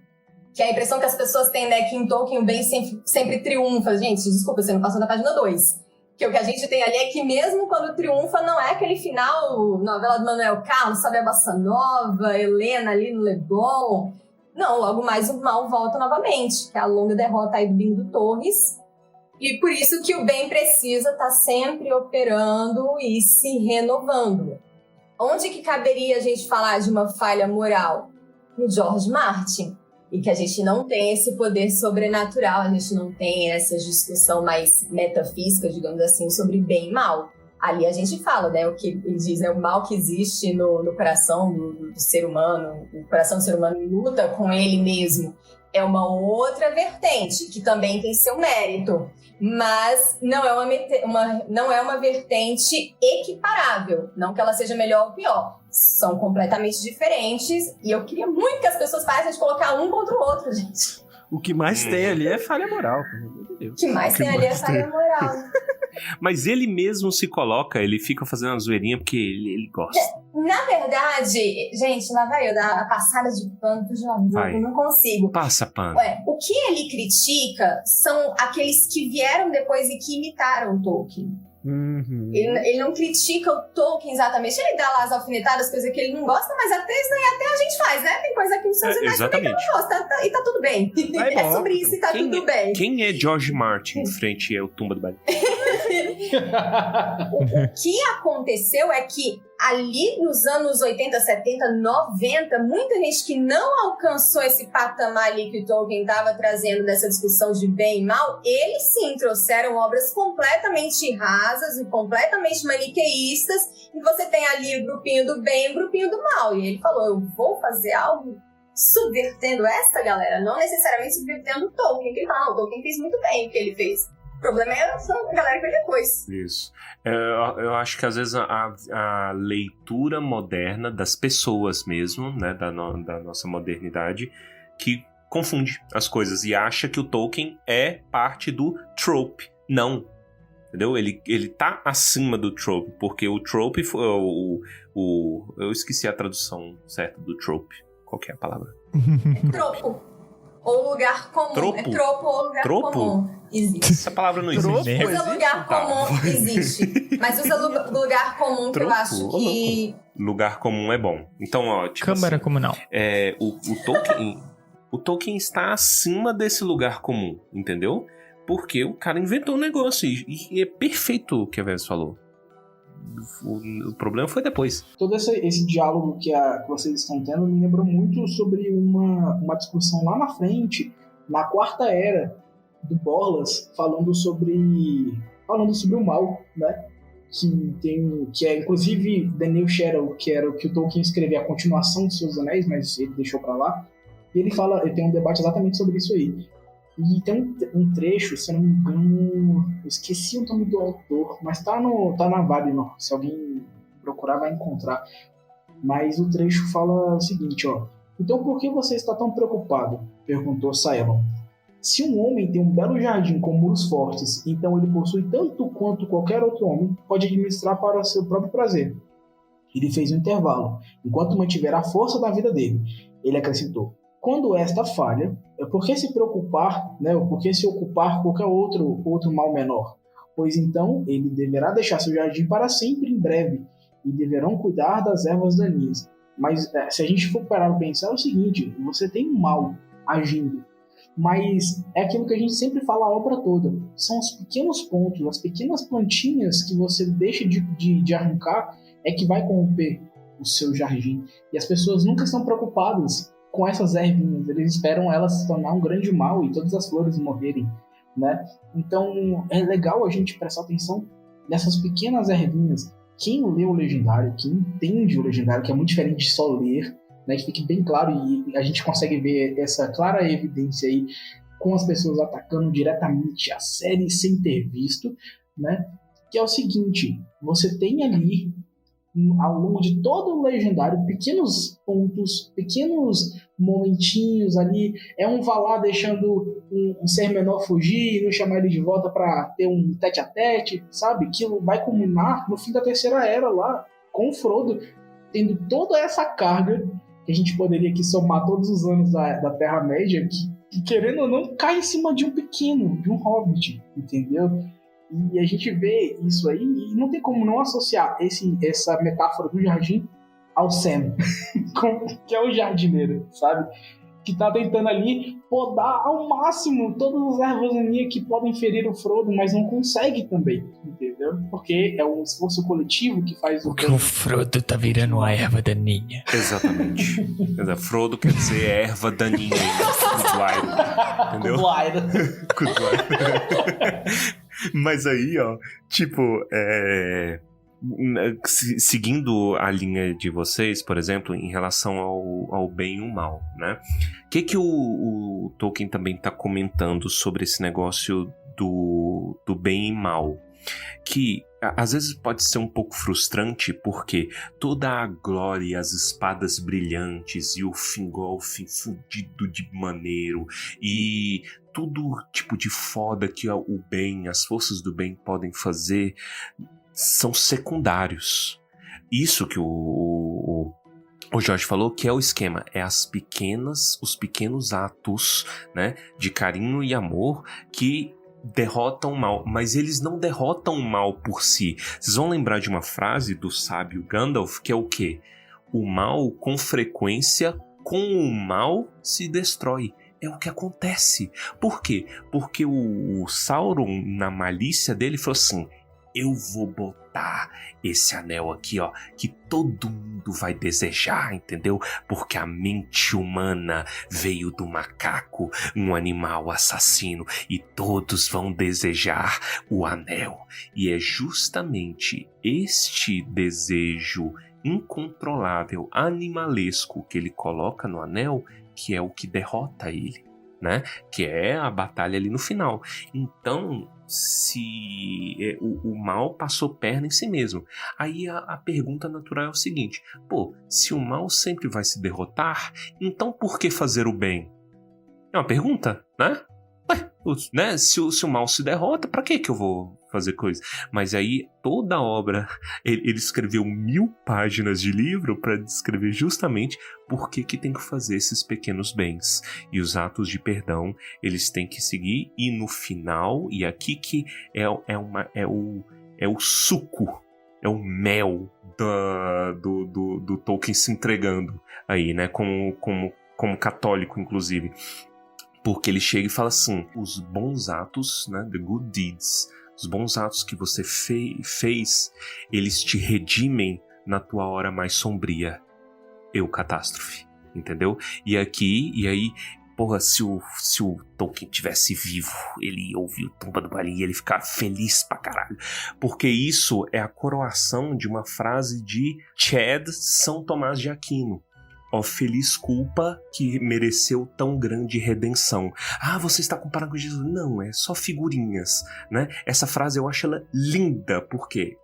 Que a impressão que as pessoas têm, né, que em Tolkien o bem sempre triunfa. Gente, desculpa, você não passou da página 2. Que o que a gente tem ali é que mesmo quando triunfa, não é aquele final, novela do Manuel Carlos, sabe, a Bossa Nova, Helena ali no Leblon. Não, logo mais o mal volta novamente, que é a longa derrota aí do Bingo Torres. E por isso que o bem precisa estar sempre operando e se renovando. Onde que caberia a gente falar de uma falha moral? No George Martin. E que a gente não tem esse poder sobrenatural, a gente não tem essa discussão mais metafísica, digamos assim, sobre bem e mal. Ali a gente fala, né, o que ele diz, né, o mal que existe no coração do ser humano, o coração do ser humano luta com ele mesmo. É uma outra vertente, que também tem seu mérito, mas não é uma vertente equiparável, não que ela seja melhor ou pior. São completamente diferentes e eu queria muito que as pessoas parassem de colocar um contra o outro, gente. O que mais tem ali é falha moral, pelo amor de Deus. O que mais tem ali é falha moral. Mas ele mesmo se coloca, ele fica fazendo uma zoeirinha porque ele gosta. Na verdade, gente, lá vai eu dar a passada de pano pro João, eu não consigo. Passa pano. O que ele critica são aqueles que vieram depois e que imitaram Tolkien. Uhum. Ele não critica o Tolkien exatamente, ele dá lá as alfinetadas, coisas que ele não gosta, mas até a gente faz, né? Tem coisa que os seus irmãos também não gostam, e tá tudo bem. É sobre isso e tá tudo bem. Quem é George Martin em frente ao Tumba do Baile? O que aconteceu é que ali nos anos 80, 70, 90, muita gente que não alcançou esse patamar ali que o Tolkien estava trazendo dessa discussão de bem e mal, eles sim trouxeram obras completamente rasas e completamente maniqueístas, e você tem ali o grupinho do bem e o grupinho do mal. E ele falou, eu vou fazer algo subvertendo essa galera, não necessariamente subvertendo o Tolkien, que ele fala, não, o Tolkien fez muito bem o que ele fez. O problema é a galera que veio depois. Isso. Eu acho que às vezes a leitura moderna das pessoas mesmo, né, da nossa modernidade, que confunde as coisas e acha que o Tolkien é parte do trope. Não. Entendeu? Ele tá acima do trope, porque o trope foi eu esqueci a tradução certa do trope. Qual que é a palavra? Tropo. Ou lugar comum. Tropo? É tropo ou lugar comum. Existe. Essa palavra não existe. Usa lugar comum, existe. Mas usa lugar comum que eu acho que... Lugar comum é bom. Então, ó, tipo Câmara assim, comunal. O Tolkien está acima desse lugar comum, entendeu? Porque o cara inventou um negócio e é perfeito o que a Vez falou. O problema foi depois. Todo esse diálogo que vocês estão tendo me lembrou muito sobre uma discussão lá na frente, na Quarta Era, do Borlas, falando sobre o mal, né? Que é inclusive Daniel Sherrill, que era o que o Tolkien escreveu a continuação de Seus Anéis, mas ele deixou pra lá. E ele tem um debate exatamente sobre isso aí. E tem um trecho, se eu não me engano, eu esqueci o nome do autor, mas tá na Valinor, se alguém procurar vai encontrar. Mas o trecho fala o seguinte, ó. Então por que você está tão preocupado? Perguntou Saelon. Se um homem tem um belo jardim com muros fortes, então ele possui tanto quanto qualquer outro homem pode administrar para seu próprio prazer. Ele fez um intervalo, enquanto mantiver a força da vida dele. Ele acrescentou. Quando esta falha, por que se preocupar, né, ou por que se ocupar qualquer outro mal menor? Pois então ele deverá deixar seu jardim para sempre em breve, e deverão cuidar das ervas daninhas. Mas se a gente for parar para pensar, é o seguinte, você tem um mal agindo, mas é aquilo que a gente sempre fala a obra toda, são os pequenos pontos, as pequenas plantinhas que você deixa de arrancar, é que vai corromper o seu jardim. E as pessoas nunca estão preocupadas com essas ervinhas, eles esperam elas se tornar um grande mal e todas as flores morrerem, né? Então é legal a gente prestar atenção nessas pequenas ervinhas. Quem lê o Legendário, quem entende o Legendário, que é muito diferente de só ler, né, que fique bem claro, e a gente consegue ver essa clara evidência aí com as pessoas atacando diretamente a série sem ter visto, né? Que é o seguinte, você tem ali ao longo de todo o Legendário, pequenos pontos, pequenos momentinhos ali, vá lá deixando um ser menor fugir e não chamar ele de volta para ter um tete-a-tete, sabe? Que vai culminar no fim da Terceira Era lá, com o Frodo, tendo toda essa carga, que a gente poderia aqui somar todos os anos da Terra-média, que querendo ou não, cai em cima de um pequeno, de um hobbit, entendeu? E a gente vê isso aí e não tem como não associar essa metáfora do jardim ao Sam, que é o jardineiro, sabe? Que tá tentando ali podar ao máximo todas as ervas daninhas que podem ferir o Frodo, mas não consegue também, entendeu? Porque é um esforço coletivo que faz Porque o Frodo tá virando uma erva daninha. Exatamente. Frodo quer dizer erva daninha em Entendeu? Mas aí, ó, tipo, seguindo a linha de vocês, por exemplo, em relação ao bem e o mal, né? O que o Tolkien também tá comentando sobre esse negócio do bem e mal? Que às vezes pode ser um pouco frustrante, porque toda a glória, as espadas brilhantes e o Fingolfin fudido de maneiro e tudo tipo de foda que o bem, as forças do bem podem fazer são secundários. Isso que o Jorge falou, que é o esquema, é os pequenos atos, né, de carinho e amor que derrotam o mal, mas eles não derrotam o mal por si. Vocês vão lembrar de uma frase do sábio Gandalf, que é o quê? O mal, com frequência, com o mal se destrói. É o que acontece. Por quê? Porque o Sauron, na malícia dele, falou assim: eu vou botar esse anel aqui, ó, que todo mundo vai desejar, entendeu? Porque a mente humana veio do macaco, um animal assassino, e todos vão desejar o anel. E é justamente este desejo incontrolável, animalesco que ele coloca no anel, que é o que derrota ele, né? Que é a batalha ali no final. Então, se o mal passou perna em si mesmo. Aí a pergunta natural é o seguinte: pô, se o mal sempre vai se derrotar, então por que fazer o bem? É uma pergunta, né? Né? Se o mal se derrota, pra que eu vou fazer coisa? Mas aí toda a obra, ele escreveu 1000 páginas de livro para descrever justamente por que tem que fazer esses pequenos bens. E os atos de perdão, eles têm que seguir, e no final, e aqui que é o suco, é o mel do Tolkien se entregando aí, né? Como católico, inclusive. Porque ele chega e fala assim, os bons atos, né, the good deeds, os bons atos que você fez, eles te redimem na tua hora mais sombria. Catástrofe, entendeu? E aí, porra, se o Tolkien tivesse vivo, ele ia ouvir o Tumba do Balim e ele ficar feliz pra caralho. Porque isso é a coroação de uma frase de Chad São Tomás de Aquino. Ó, feliz culpa que mereceu tão grande redenção. Ah, você está comparando com Jesus? Não, é só figurinhas, né? Essa frase eu acho ela linda, porque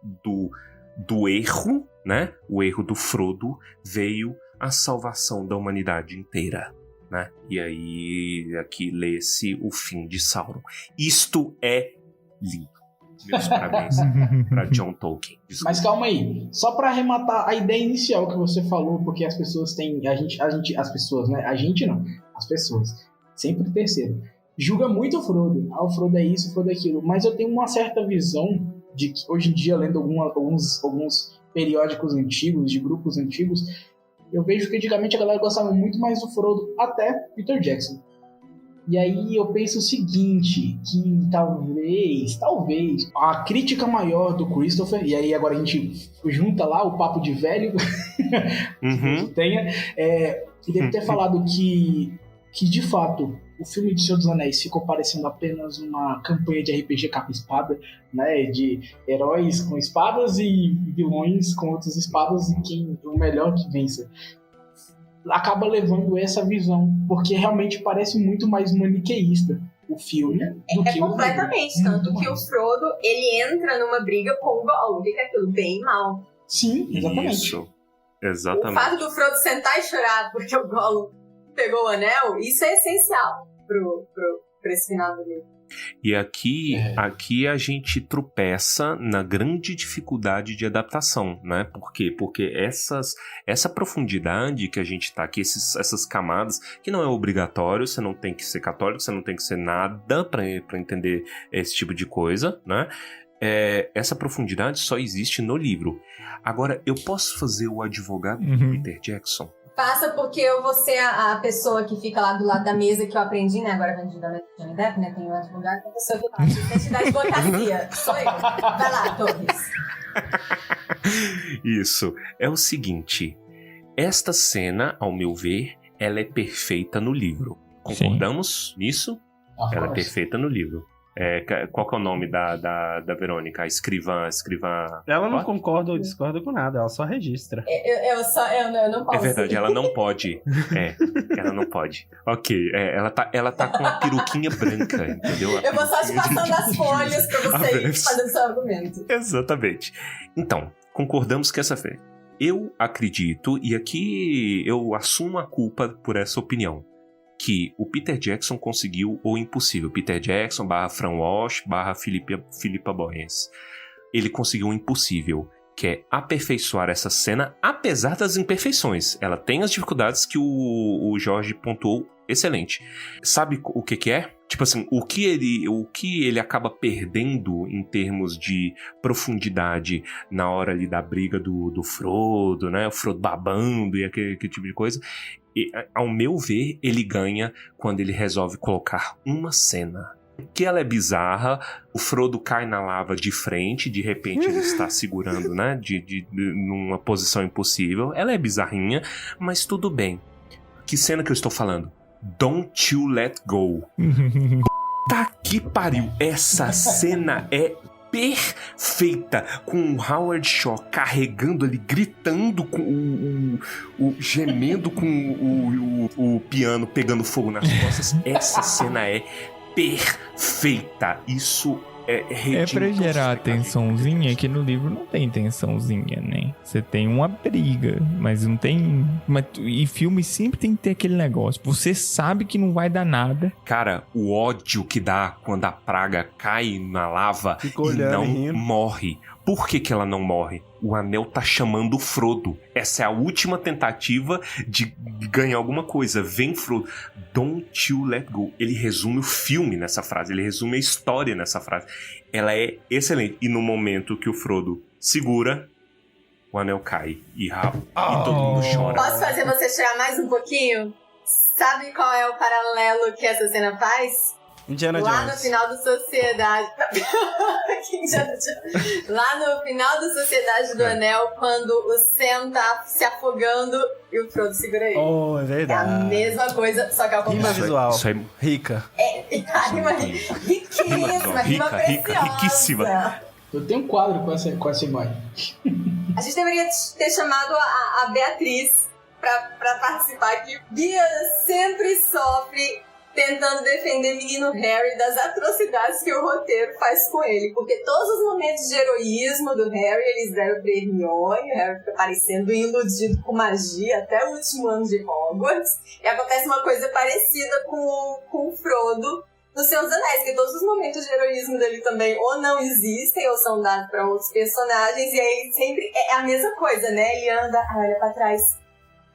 do erro, né? O erro do Frodo veio a salvação da humanidade inteira, né? E aí aqui lê-se o fim de Sauron. Isto é lindo. Meus parabéns para John Tolkien. Desculpa. Mas calma aí, só para arrematar a ideia inicial que você falou, porque as pessoas têm, as pessoas, né? A gente não, as pessoas, sempre terceiro, julga muito o Frodo. Ah, o Frodo é isso, o Frodo é aquilo. Mas eu tenho uma certa visão de que hoje em dia, lendo alguns periódicos antigos, de grupos antigos, eu vejo que antigamente a galera gostava muito mais do Frodo, até Peter Jackson. E aí eu penso o seguinte, que talvez, a crítica maior do Christopher, e aí agora a gente junta lá o papo de velho, que tenha, que deve ter falado que de fato o filme de Senhor dos Anéis ficou parecendo apenas uma campanha de RPG capa-espada, né, de heróis com espadas e vilões com outras espadas, e o melhor que vença. Acaba levando essa visão, porque realmente parece muito mais maniqueísta o filme do que completamente, o tanto que o Frodo, ele entra numa briga com o Gollum, fica aquilo bem mal. Sim, exatamente. Isso, exatamente. O fato do Frodo sentar e chorar porque o Gollum pegou o anel, isso é essencial pra esse final do livro. E aqui a gente tropeça na grande dificuldade de adaptação, né? Por quê? Porque essa profundidade que a gente tá aqui, essas camadas, que não é obrigatório, você não tem que ser católico, você não tem que ser nada pra entender esse tipo de coisa, né? Essa profundidade só existe no livro. Agora, eu posso fazer o advogado do Peter Jackson? Passa porque eu vou ser a pessoa que fica lá do lado da mesa que eu aprendi, né? Agora aprendi da Johnny Depp, né? Tem um advogado, a pessoa que fala assistente da advocacia. Sou eu. Vai lá, Torres. Isso. É o seguinte. Esta cena, ao meu ver, ela é perfeita no livro. Concordamos nisso? Ela é perfeita no livro. Qual que é o nome da Verônica? A escrivã. Ela não concorda ou discorda com nada, ela só registra. Eu não posso. É verdade, ela não pode. Ela não pode. Ok, ela tá com uma peruquinha branca, entendeu? Eu vou só te passando as folhas pra você ir fazendo seu argumento. Exatamente. Então, concordamos que essa fé. Eu acredito, e aqui eu assumo a culpa por essa opinião, que o Peter Jackson conseguiu o impossível. Peter Jackson / Fran Walsh / Philippa Boyens. Ele conseguiu o impossível, que é aperfeiçoar essa cena, apesar das imperfeições. Ela tem as dificuldades que o Jorge pontuou, excelente. Sabe o que é? Tipo assim, o que ele acaba perdendo em termos de profundidade na hora ali da briga do Frodo, né? O Frodo babando e aquele tipo de coisa. E, ao meu ver, ele ganha quando ele resolve colocar uma cena. Que ela é bizarra, o Frodo cai na lava de frente, de repente ele está segurando, né? Numa posição impossível. Ela é bizarrinha, mas tudo bem. Que cena que eu estou falando? Don't You Let Go. Tá que pariu. Essa cena é perfeita, com o Howard Shaw carregando ali, gritando com gemendo com o piano pegando fogo nas costas. Essa cena é perfeita. Isso é pra gerar tensãozinha, que no livro não tem tensãozinha, né? Você tem uma briga, mas não tem... E filme sempre tem que ter aquele negócio. Você sabe que não vai dar nada. Cara, o ódio que dá quando a praga cai na lava e não morre. Por que ela não morre? O anel tá chamando o Frodo. Essa é a última tentativa de ganhar alguma coisa. Vem, Frodo. Don't you let go. Ele resume o filme nessa frase. Ele resume a história nessa frase. Ela é excelente. E no momento que o Frodo segura, o anel cai. E todo mundo chora. Posso fazer você chorar mais um pouquinho? Sabe qual é o paralelo que essa cena faz? Indiana Lá Jones. no final do Sociedade... Que Indiana Jones? Lá no final do Sociedade do Anel, quando o Sam tá se afogando e o Frodo segura ele. Oh, é É a verdade. mesma coisa, só que ao Rima contrário. visual. Isso é Rica. A rima riquíssima, rima rica, preciosa. riquíssima. Eu tenho um quadro com essa imagem. A gente deveria ter chamado a Beatriz pra participar aqui. Bia sempre sofre tentando defender menino Harry das atrocidades que o roteiro faz com ele. Porque todos os momentos de heroísmo do Harry, eles deram pra Hermione. O Harry fica parecendo iludido com magia até o último ano de Hogwarts. E acontece uma coisa parecida com o Frodo nos Seus Anéis, que todos os momentos de heroísmo dele também ou não existem ou são dados pra outros personagens. E aí sempre é a mesma coisa, né? Ele anda, olha pra trás.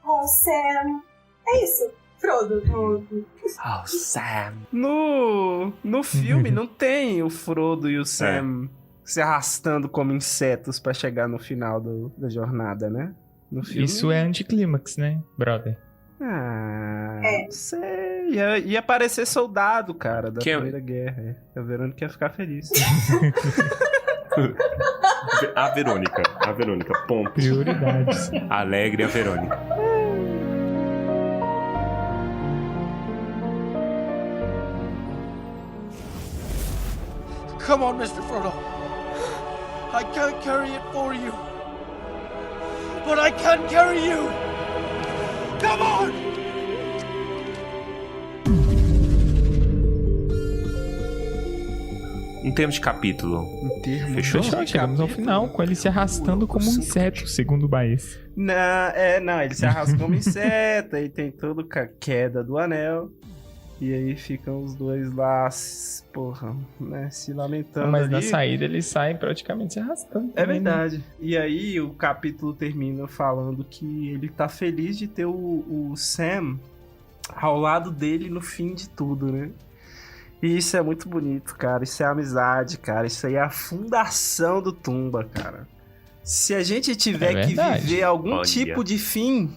Oh, Sam. É isso. Frodo. Oh, Sam. No filme não tem o Frodo e o Sam se arrastando como insetos pra chegar no final da jornada, né? No filme. Isso é anticlímax, né, brother? Não sei. Ia aparecer soldado, cara, da Primeira Guerra. A Verônica ia ficar feliz. A Verônica, ponto. Prioridades. Alegre a Verônica. Come on, Mr. Frodo. I can't carry it for you. But I can carry you. Come on! Em termos de capítulo, fechou? Chegamos ao final, com ele se arrastando como um inseto, segundo o Baez. Não, ele se arrasta como inseto, aí tem toda a queda do anel. E aí ficam os dois lá, porra, né, se lamentando. Mas ali. na saída ele sai praticamente se arrastando. É também, né? verdade. E aí o capítulo termina falando que ele tá feliz de ter o Sam ao lado dele no fim de tudo, né? E isso é muito bonito, cara. Isso é amizade, cara. Isso aí é a fundação do Tumba, cara. Se a gente tiver que viver algum tipo de fim,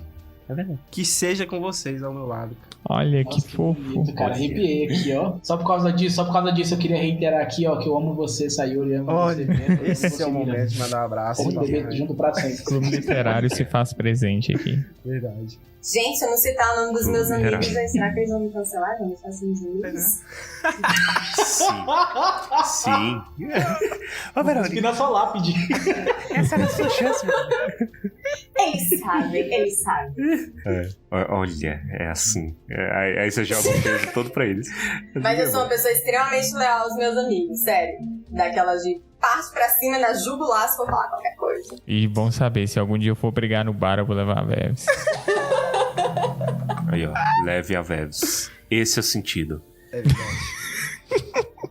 que seja com vocês ao meu lado, cara. Olha, Nossa, que fofo. Bonito, cara, arrepiei aqui, ó. Só por causa disso eu queria reiterar aqui, ó, que eu amo você, Sayuri, amo você mesmo. Esse é o momento de mandar um abraço. Vamos beber junto pra sempre. Clube Literário se faz presente aqui. Verdade. Gente, se eu não citar o nome dos meus amigos, aí será que eles vão me cancelar? Vão me fazer uns amigos? Sim. Ô, Verônica. Na sua lápide. Essa era a sua chance. Eles sabem. Olha, é assim. Aí você joga o peso todo pra eles. Mas eu sou uma pessoa extremamente leal aos meus amigos, sério. Daquelas de parte pra cima, na jugular, se for falar qualquer coisa. E bom saber, se algum dia eu for brigar no bar, eu vou levar a Veves. Aí, ó, leve a Veves. Esse é o sentido. É verdade.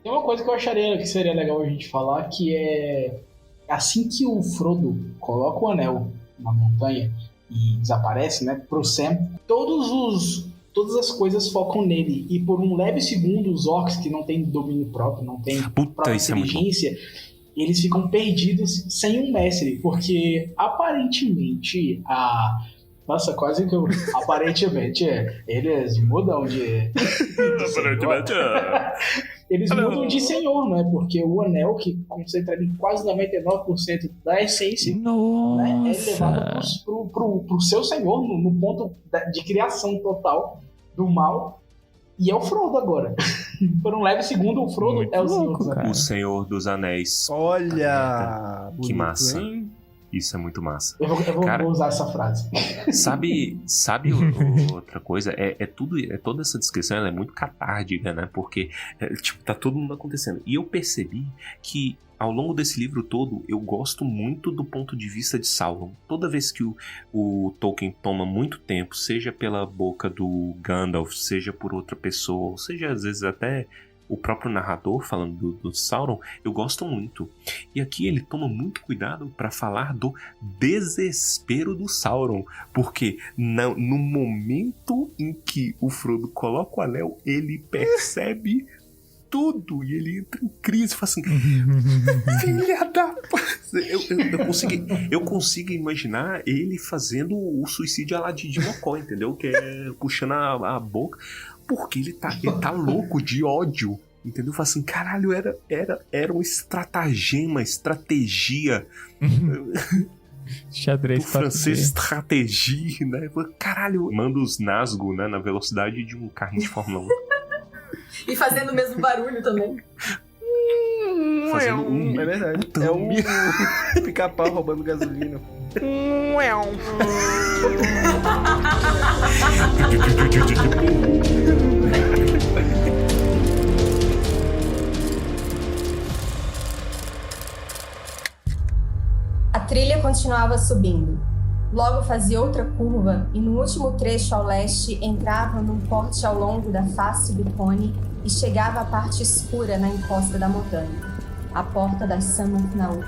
Tem uma coisa que eu acharia que seria legal a gente falar, que é assim que o Frodo coloca o anel na montanha e desaparece, né, pro Sam, todas as coisas focam nele, e por um leve segundo os orcs que não tem domínio próprio, não tem própria inteligência, eles ficam perdidos sem um mestre, porque aparentemente nossa, quase que eu... Aparentemente, eles mudam de... Eles mudam de senhor, né? Porque o anel, que concentra em quase 99% da essência, né, é levado pro seu senhor, no ponto de criação total do mal. E é o Frodo agora. Por um leve segundo, o Frodo muito é o louco, Senhor dos Anéis. O Senhor dos Anéis. Olha! Que bonito, massa. Hein? Isso é muito massa. Eu vou usar essa frase. Sabe outra coisa? Toda essa descrição ela é muito catártica, né? Porque, tipo, tá todo mundo acontecendo. E eu percebi que, ao longo desse livro todo, eu gosto muito do ponto de vista de Sauron. Toda vez que o Tolkien toma muito tempo, seja pela boca do Gandalf, seja por outra pessoa, ou seja, às vezes até o próprio narrador falando do Sauron, eu gosto muito. E aqui ele toma muito cuidado para falar do desespero do Sauron, porque no momento em que o Frodo coloca o anel, ele percebe tudo. E ele entra em crise e fala assim, filha da... Eu consigo imaginar ele fazendo o suicídio à la Didi Mocó, entendeu? Que é puxando a boca, porque ele tá louco de ódio. Entendeu? Fala assim, caralho, era uma estratégia. Xadrez do francês, estratégia, né? Caralho, manda os Nazgûl, né? Na velocidade de um carrinho de Fórmula 1. E fazendo o mesmo barulho também. É verdade. É um pica-pau roubando gasolina. A trilha continuava subindo. Logo fazia outra curva e no último trecho ao leste entrava num corte ao longo da face do cone e chegava à parte escura na encosta da montanha, a porta da Samanthnau.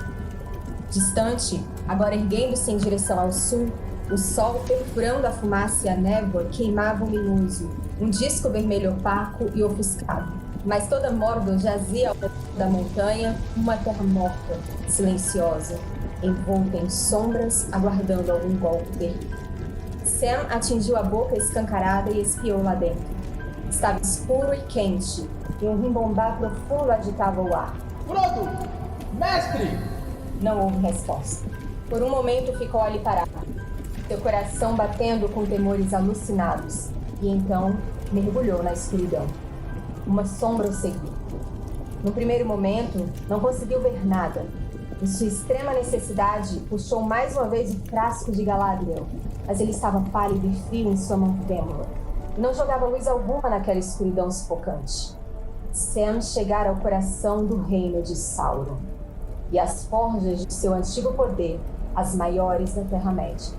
Distante, agora erguendo-se em direção ao sul, o sol perfurando a fumaça e a névoa queimava luminoso, um disco vermelho opaco e ofuscado. Mas toda Mordor jazia ao longo da montanha, uma terra morta, silenciosa, envolta em sombras, aguardando algum golpe terrível. Sam atingiu a boca escancarada e espiou lá dentro. Estava escuro e quente, e um rimbombar profundo agitava o ar. Frodo! Mestre! Não houve resposta. Por um momento ficou ali parado, seu coração batendo com temores alucinados, e então mergulhou na escuridão. Uma sombra o seguiu. No primeiro momento, não conseguiu ver nada. Em sua extrema necessidade, puxou mais uma vez o frasco de Galadriel, mas ele estava pálido e frio em sua mão trêmula. Não jogava luz alguma naquela escuridão sufocante. Sam chegara ao coração do reino de Sauron, e as forjas de seu antigo poder, as maiores da Terra-média.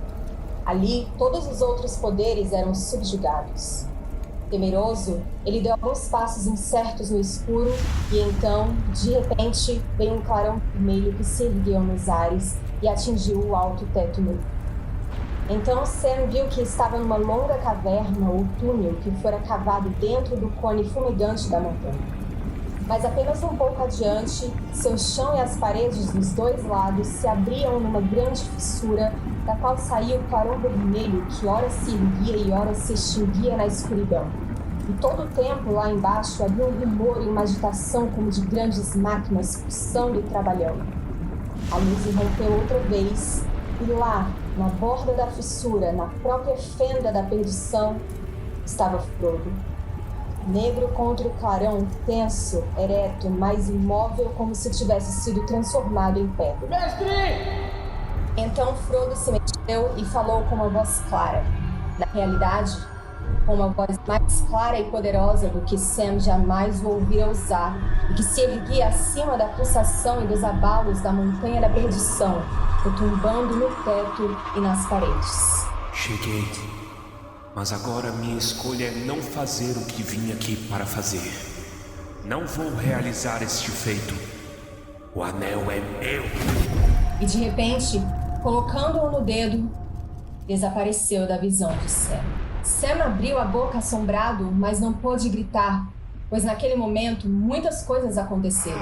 Ali, todos os outros poderes eram subjugados. Temeroso, ele deu alguns passos incertos no escuro e então, de repente, veio um clarão vermelho que se ergueu nos ares e atingiu o alto teto nu. Então Sam viu que estava numa longa caverna ou túnel que fora cavado dentro do cone fumegante da montanha. Mas apenas um pouco adiante, seu chão e as paredes dos dois lados se abriam numa grande fissura, da qual saía o clarão vermelho que ora se erguia e ora se extinguia na escuridão. E todo o tempo lá embaixo havia um rumor e uma agitação como de grandes máquinas pulsando e trabalhando. A luz irrompeu outra vez, e lá, na borda da fissura, na própria fenda da perdição, estava Frodo. Negro contra o clarão, tenso, ereto, mas imóvel como se tivesse sido transformado em pedra. Mestre! Então Frodo se mexeu e falou com uma voz clara. Na realidade, com uma voz mais clara e poderosa do que Sam jamais o ouvira usar, e que se erguia acima da pulsação e dos abalos da montanha da perdição, retumbando no teto e nas paredes. Cheguei. Mas agora minha escolha é não fazer o que vim aqui para fazer. Não vou realizar este feito. O anel é meu. E de repente, colocando-o no dedo, desapareceu da visão de Sam. Sam abriu a boca assombrado, mas não pôde gritar, pois naquele momento muitas coisas aconteceram.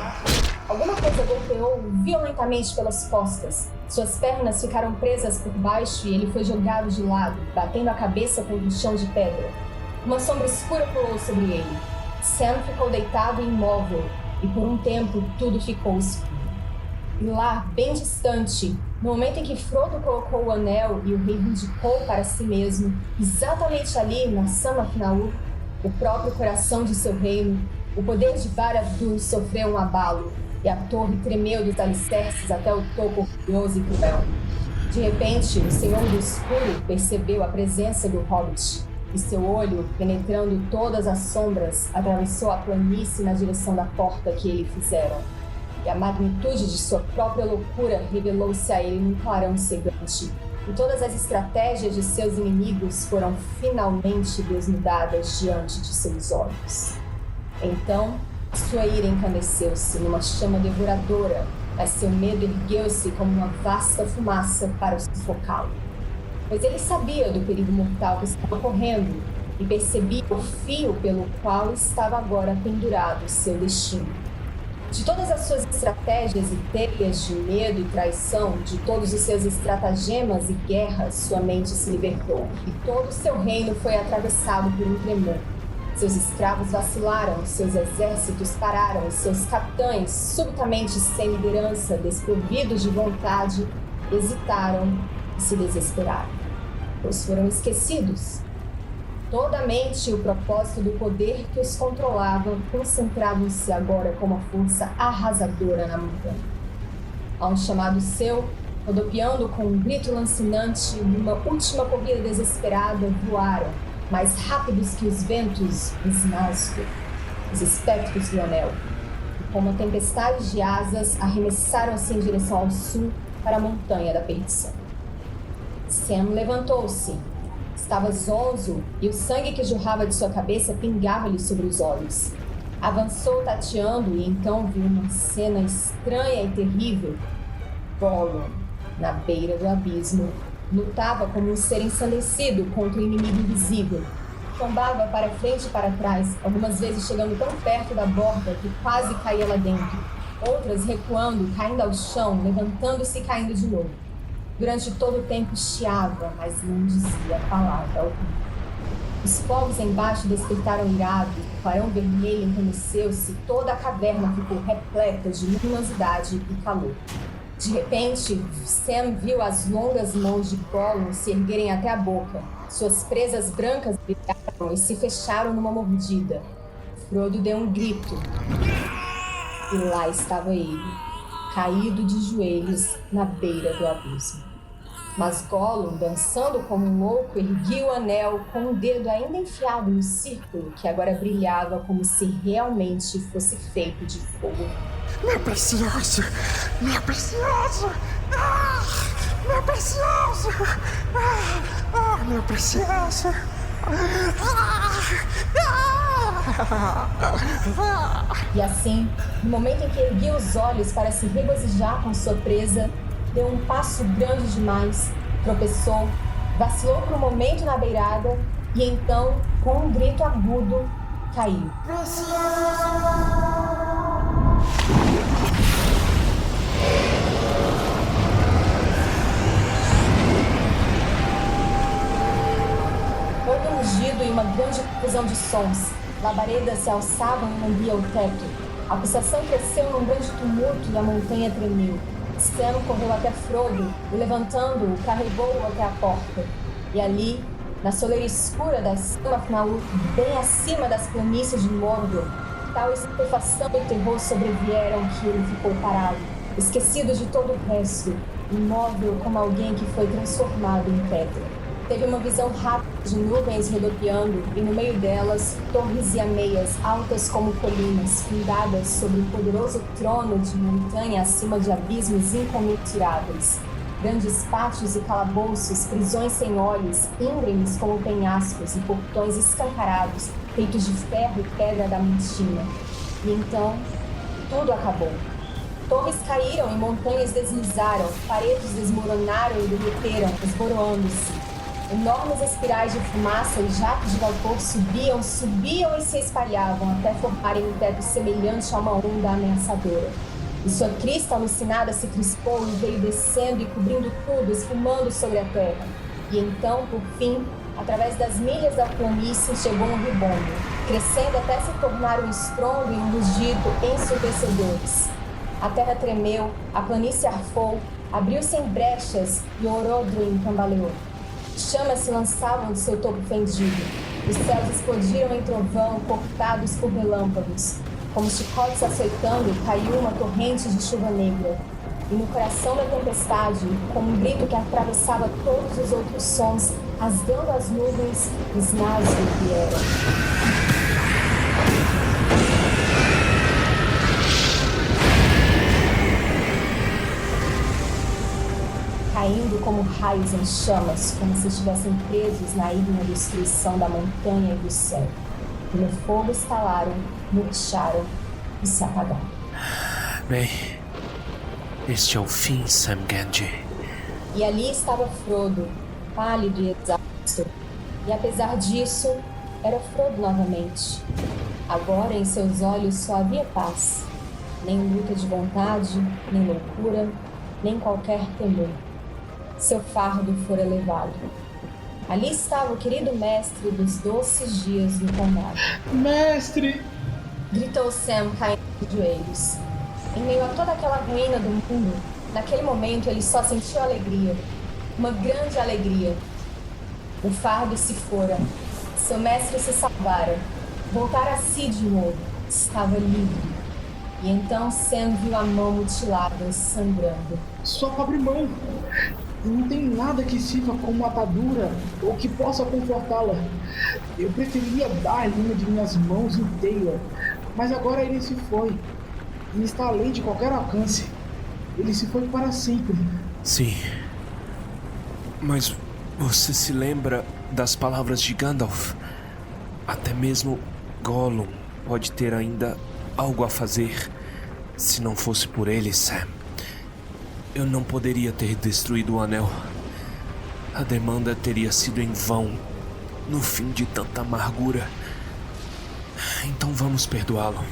Alguma coisa golpeou violentamente pelas costas. Suas pernas ficaram presas por baixo e ele foi jogado de lado, batendo a cabeça contra o chão de pedra. Uma sombra escura pulou sobre ele. Sam ficou deitado e imóvel, e por um tempo tudo ficou escuro. E lá, bem distante, no momento em que Frodo colocou o anel e o reivindicou para si mesmo, exatamente ali, na Samanthnau, o próprio coração de seu reino, o poder de Barad-dûr sofreu um abalo, e a torre tremeu dos alicerces até o topo orgulhoso e cruel. De repente, o Senhor do Escuro percebeu a presença do Hobbit, e seu olho, penetrando todas as sombras, atravessou a planície na direção da porta que ele fizera. E a magnitude de sua própria loucura revelou-se a ele num clarão cegante, e todas as estratégias de seus inimigos foram finalmente desnudadas diante de seus olhos. Então, sua ira encandeceu-se numa chama devoradora, mas seu medo ergueu-se como uma vasta fumaça para o sufocá-lo. Pois ele sabia do perigo mortal que estava correndo, e percebia o fio pelo qual estava agora pendurado seu destino. De todas as suas estratégias e teias de medo e traição, de todos os seus estratagemas e guerras, sua mente se libertou, e todo o seu reino foi atravessado por um tremor. Seus escravos vacilaram, seus exércitos pararam, e seus capitães, subitamente sem liderança, desprovidos de vontade, hesitaram e se desesperaram, pois foram esquecidos. Toda a mente e o propósito do poder que os controlava concentravam-se agora com uma força arrasadora na montanha. A um chamado seu, rodopiando com um grito lancinante e numa última corrida desesperada, voaram, mais rápidos que os ventos, os Nazgûl, os espectros do anel. E com uma tempestade de asas, arremessaram-se em direção ao sul para a montanha da perdição. Sam levantou-se. Estava zonzo e o sangue que jorrava de sua cabeça pingava-lhe sobre os olhos. Avançou tateando e então viu uma cena estranha e terrível. Gollum, na beira do abismo, lutava como um ser ensandecido contra um inimigo invisível. Tombava para frente e para trás, algumas vezes chegando tão perto da borda que quase caía lá dentro. Outras recuando, caindo ao chão, levantando-se e caindo de novo. Durante todo o tempo chiava, mas não dizia palavra alguma. Os povos embaixo despertaram irados, o clarão vermelho encaneceu-se e toda a caverna ficou repleta de luminosidade e calor. De repente, Sam viu as longas mãos de Gollum se erguerem até a boca. Suas presas brancas brilharam e se fecharam numa mordida. Frodo deu um grito. E lá estava ele, caído de joelhos na beira do abismo. Mas Gollum, dançando como um louco, erguia o anel com um dedo ainda enfiado no círculo que agora brilhava como se realmente fosse feito de fogo. Meu precioso! Meu precioso! Ah, meu precioso! Ah, meu precioso! E assim, no momento em que erguia os olhos para se regozijar com sua presa, deu um passo grande demais, tropeçou, vacilou por um momento na beirada e então, com um grito agudo, caiu. Houve um rugido e uma grande confusão de sons. Labaredas se alçavam e lambiam o teto. A pulsação cresceu num grande tumulto e a montanha tremeu. Sam correu até Frodo e, levantando-o, carregou-o até a porta. E ali, na soleira escura da Samathnaut, bem acima das planícies de Mordor, tal estupefação e terror sobrevieram que ele ficou parado, esquecido de todo o resto, imóvel como alguém que foi transformado em pedra. Teve uma visão rápida de nuvens rodopiando e, no meio delas, torres e ameias altas como colinas, fundadas sobre um poderoso trono de montanha acima de abismos incomensuráveis. Grandes pátios e calabouços, prisões sem olhos, íngremes como penhascos e portões escancarados, feitos de ferro e pedra adamantina. E então, tudo acabou. Torres caíram e montanhas deslizaram, paredes desmoronaram e derreteram, esboroando-se. Enormes espirais de fumaça e jatos de vapor subiam e se espalhavam até formarem um teto semelhante a uma onda ameaçadora. E sua crista alucinada se crispou e veio descendo e cobrindo tudo, esfumando sobre a terra. E então, por fim, através das milhas da planície, chegou um ribombo, crescendo até se tornar um estrondo e um rugido ensurdecedores. A terra tremeu, a planície arfou, abriu-se em brechas e Orodruin cambaleou. Chamas se lançavam de seu topo fendido. Os céus explodiram em trovão, cortados por relâmpagos. Como chicotes açoitando, caiu uma torrente de chuva negra. E no coração da tempestade, com um grito que atravessava todos os outros sons, rasgando as nuvens, os Nazgûl vieram. Caindo como raios em chamas, como se estivessem presos na ígnea destruição da montanha e do céu. E no fogo estalaram, murcharam e se apagaram. Bem, este é o fim, Sam Gamgee. E ali estava Frodo, pálido e exausto. E apesar disso, Era Frodo novamente. Agora em seus olhos só havia paz. Nem luta de vontade, nem loucura, nem qualquer temor. Seu fardo fora levado. Ali estava o querido mestre dos doces dias do condado. Mestre! Gritou Sam caindo de joelhos. Em meio a toda aquela ruína do mundo, naquele momento ele só sentiu alegria. Uma grande alegria. O fardo se fora. Seu mestre se salvara. Voltara a si de novo. Estava livre. E então Sam viu a mão mutilada, sangrando. Sua pobre mão! Não tem nada que sirva como atadura ou que possa confortá-la. Eu preferiria dar-lhe uma de minhas mãos inteira, mas agora ele se foi. E está além de qualquer alcance. Ele se foi para sempre. Sim. Mas você se lembra das palavras de Gandalf? Até mesmo Gollum pode ter ainda algo a fazer. Se não fosse por ele, Sam, eu não poderia ter destruído o anel. A demanda teria sido em vão, no fim de tanta amargura. Então vamos perdoá-lo,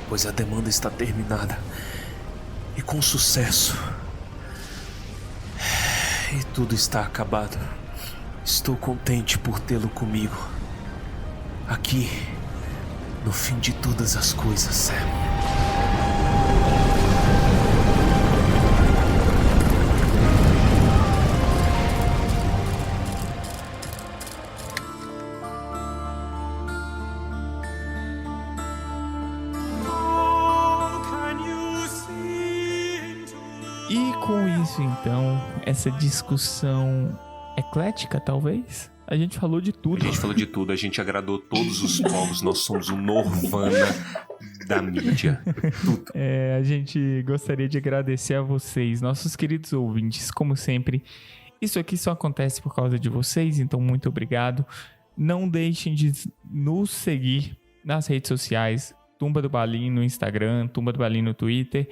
pois a demanda está terminada. E com sucesso. E tudo está acabado. Estou contente por tê-lo comigo. Aqui, no fim de todas as coisas, Sam. E com isso, então, essa discussão eclética, talvez? A gente falou de tudo. A gente falou de tudo, a gente agradou todos os povos, nós somos o Norvana da mídia. Tudo. A gente gostaria de agradecer a vocês, nossos queridos ouvintes, como sempre. Isso aqui só acontece por causa de vocês, então muito obrigado. Não deixem de nos seguir nas redes sociais, Tumba do Balim no Instagram, Tumba do Balim no Twitter,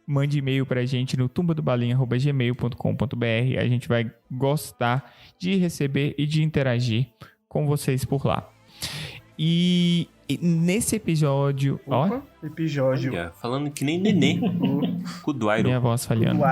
mande e-mail pra gente no tumbadobalim@gmail.com.br. A gente vai gostar de receber e de interagir com vocês por lá. E nesse episódio... Episódio. Olha, falando que nem nenê. Com o Dwairo. Minha voz falhando.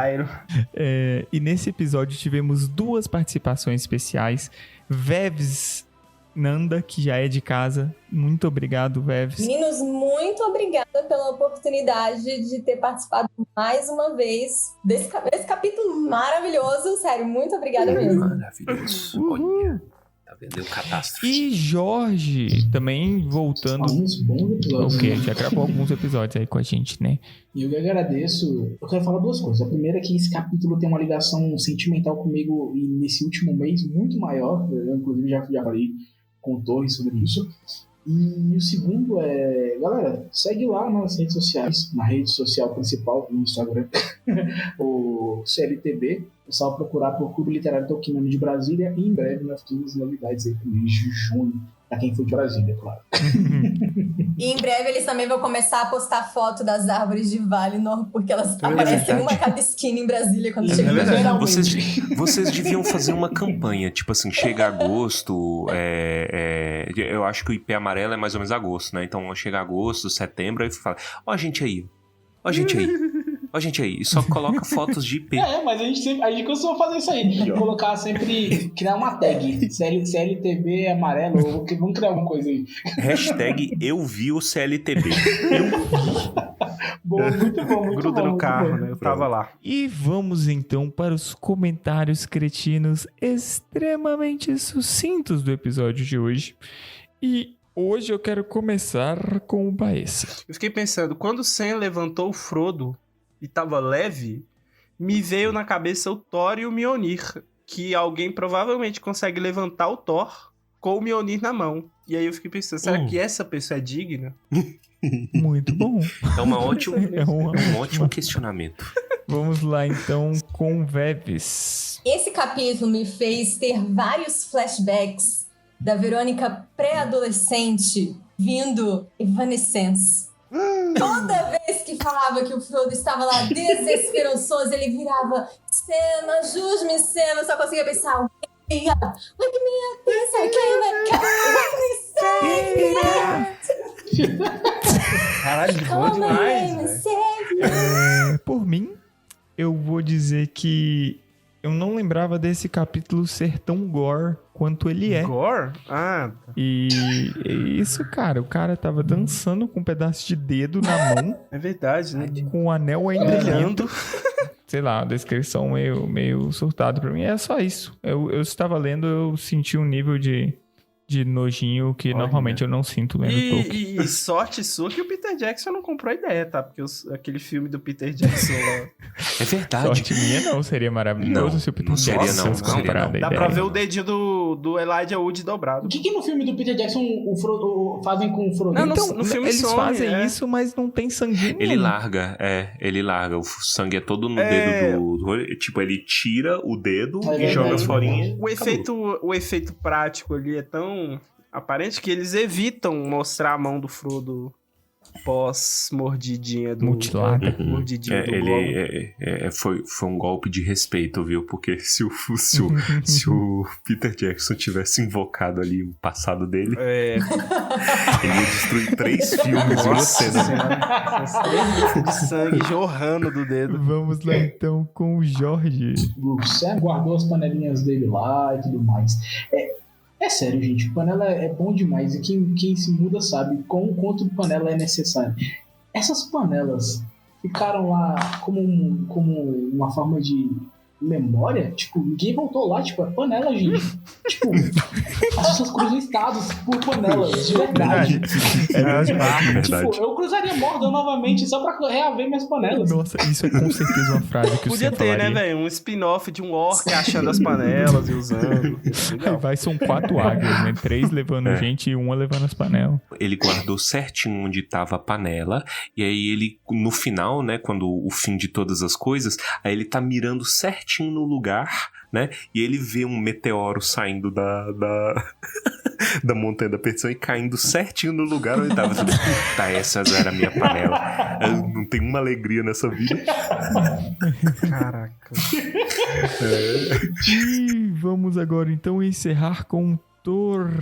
E nesse episódio tivemos 2 participações especiais. Vevs Nanda, que já é de casa. Muito obrigado, Vevs. Meninos, muito obrigada pela oportunidade de ter participado mais uma vez desse capítulo maravilhoso. Sério, muito obrigada mesmo. Maravilhoso. Olha, tá vendo? Catástrofe. E Jorge, também voltando... Alguns bons episódios. Ok, já gravou alguns episódios aí com a gente, né? E eu agradeço. Eu quero falar 2 coisas. A primeira é que esse capítulo tem uma ligação sentimental comigo e nesse último mês muito maior. Eu, inclusive, já falei com o Torres sobre isso. E o segundo é... Galera, segue lá nas redes sociais. Na rede social principal, no Instagram. O CLTB. É só procurar por Clube Literário Tolkieniano de Brasília. E em breve nós temos novidades aí pro mês de junho. Pra quem for de Brasília, claro. E em breve eles também vão começar a postar foto das árvores de Valinor, porque elas aparecem uma cada esquina em Brasília quando chega. Vocês deviam fazer uma campanha, tipo assim, chega agosto, eu acho que o IP amarelo é mais ou menos agosto, né? Então chega agosto, setembro, aí fala, ó a gente aí, e só coloca fotos de IP. Mas a gente costuma fazer isso aí. Colocar sempre, criar uma tag. CLTB amarelo, ou vamos criar alguma coisa aí. Hashtag eu vi o CLTB. Bom, muito bom. Gruda no carro, né? Eu tava lá. E vamos então para os comentários cretinos extremamente sucintos do episódio de hoje. E hoje eu quero começar com o Baessa. Eu fiquei pensando, quando o Sam levantou o Frodo e tava leve, me veio na cabeça o Thor e o Mjolnir, que alguém provavelmente consegue levantar o Thor com o Mjolnir na mão. E aí eu fiquei pensando, será que essa pessoa é digna? Muito bom. É um ótimo questionamento. Vamos lá então com Vevs. Esse capítulo me fez ter vários flashbacks da Verônica pré-adolescente vindo Evanescence. Toda vez que falava que o Frodo estava lá desesperançoso, ele virava: Sam, ajude-me, Sam. Eu só conseguia pensar: Look me up, this I came Caralho, bom demais, velho. Por mim, eu vou dizer que eu não lembrava desse capítulo ser tão gore quanto ele é. Gore? Ah. E isso, cara, o cara tava dançando com um pedaço de dedo na mão. É verdade, né? Com o anel ainda brilhando. Sei lá, a descrição meio surtado pra mim. É só isso. Eu estava lendo, eu senti um nível de nojinho que normalmente eu não sinto lendo Tolkien. E sorte sua que o Peter Jackson não comprou a ideia, tá? Porque aquele filme do Peter Jackson lá... É verdade. Sorte minha não, seria maravilhoso se o Peter Jackson comprado a ideia. Dá pra ver o dedinho do Elijah Wood dobrado. O que no filme do Peter Jackson o Frodo fazem com o Frodo? Não, então, no filme eles fazem isso, mas não tem sanguinho. Ele larga. O sangue é todo no dedo do... Tipo, ele tira o dedo e joga forinha. O efeito prático ali é tão aparente que eles evitam mostrar a mão do Frodo pós-mordidinha do... Mutilada. Mordidinha do Gollum. Foi um golpe de respeito, viu? Porque se o Peter Jackson tivesse invocado ali o passado dele, ele ia destruir 3 filmes em uma cena. 3 litros de sangue jorrando do dedo. Vamos lá então com o Jorge. O Sam guardou as panelinhas dele lá e tudo mais. É sério, gente, panela é bom demais e quem se muda sabe quanto panela é necessário. Essas panelas ficaram lá como uma forma de memória, tipo, ninguém voltou lá, tipo, é panela, gente. Tipo, as pessoas cruzam estados por panelas, de verdade. É verdade. Tipo, eu cruzaria Mordor novamente só pra reaver minhas panelas. Nossa, isso é com certeza uma frase que podia você ter, falaria. né, velho? Um spin-off de um orc achando as panelas e usando. Aí vai, são 4 águias, né? 3 levando gente e 1 levando as panelas. Ele guardou certinho onde tava a panela, e aí ele, no final, né, quando o fim de todas as coisas, aí ele tá mirando certinho no lugar, né? E ele vê um meteoro saindo da montanha da perdição e caindo certinho no lugar onde tava. Tá, essa era a minha panela. Eu não tenho uma alegria nessa vida. Caraca. E vamos agora então encerrar com Torres.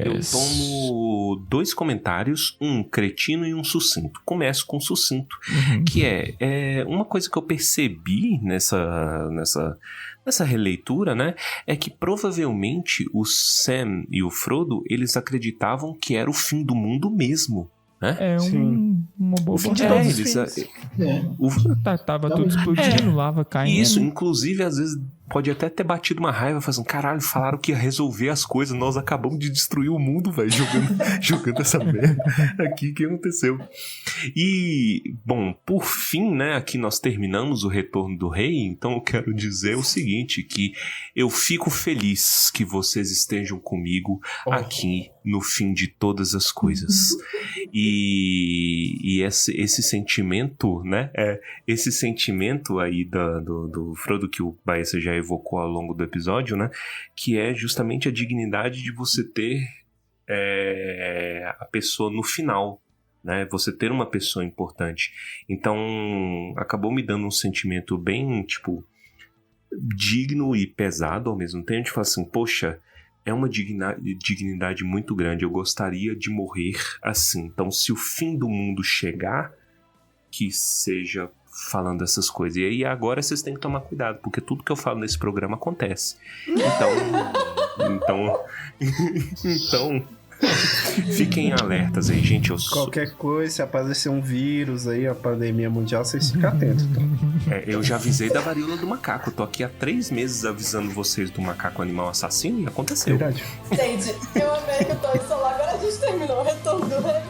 Eu tomo 2 comentários, um cretino e um sucinto. Começo com sucinto, que é uma coisa que eu percebi nessa releitura, né? É que provavelmente o Sam e o Frodo, eles acreditavam que era o fim do mundo mesmo. Né? Uma boa Tava tudo explodindo, lava caindo. Isso, inclusive, às vezes pode até ter batido uma raiva, fazendo, caralho, falaram que ia resolver as coisas, nós acabamos de destruir o mundo, velho, jogando essa merda aqui, o que aconteceu? E, bom, por fim, né, aqui nós terminamos o Retorno do Rei, então eu quero dizer o seguinte, que eu fico feliz que vocês estejam comigo aqui no fim de todas as coisas. E esse sentimento, né, esse sentimento aí do Frodo que o Baessa já evocou ao longo do episódio, né, que é justamente a dignidade de você ter a pessoa no final, né, você ter uma pessoa importante. Então, acabou me dando um sentimento bem, tipo, digno e pesado ao mesmo tempo. A gente fala assim, poxa, é uma dignidade muito grande, eu gostaria de morrer assim. Então, se o fim do mundo chegar, que seja falando essas coisas. E aí agora vocês têm que tomar cuidado, porque tudo que eu falo nesse programa acontece. Então fiquem alertas aí, gente. Qualquer coisa, se aparecer um vírus aí, a pandemia mundial, vocês ficam atentos. Então. Eu já avisei da varíola do macaco. Eu tô aqui há 3 meses avisando vocês do macaco animal assassino e aconteceu. Verdade. Gente, eu amei que eu tô em celular. Agora a gente terminou o Retorno do Rei.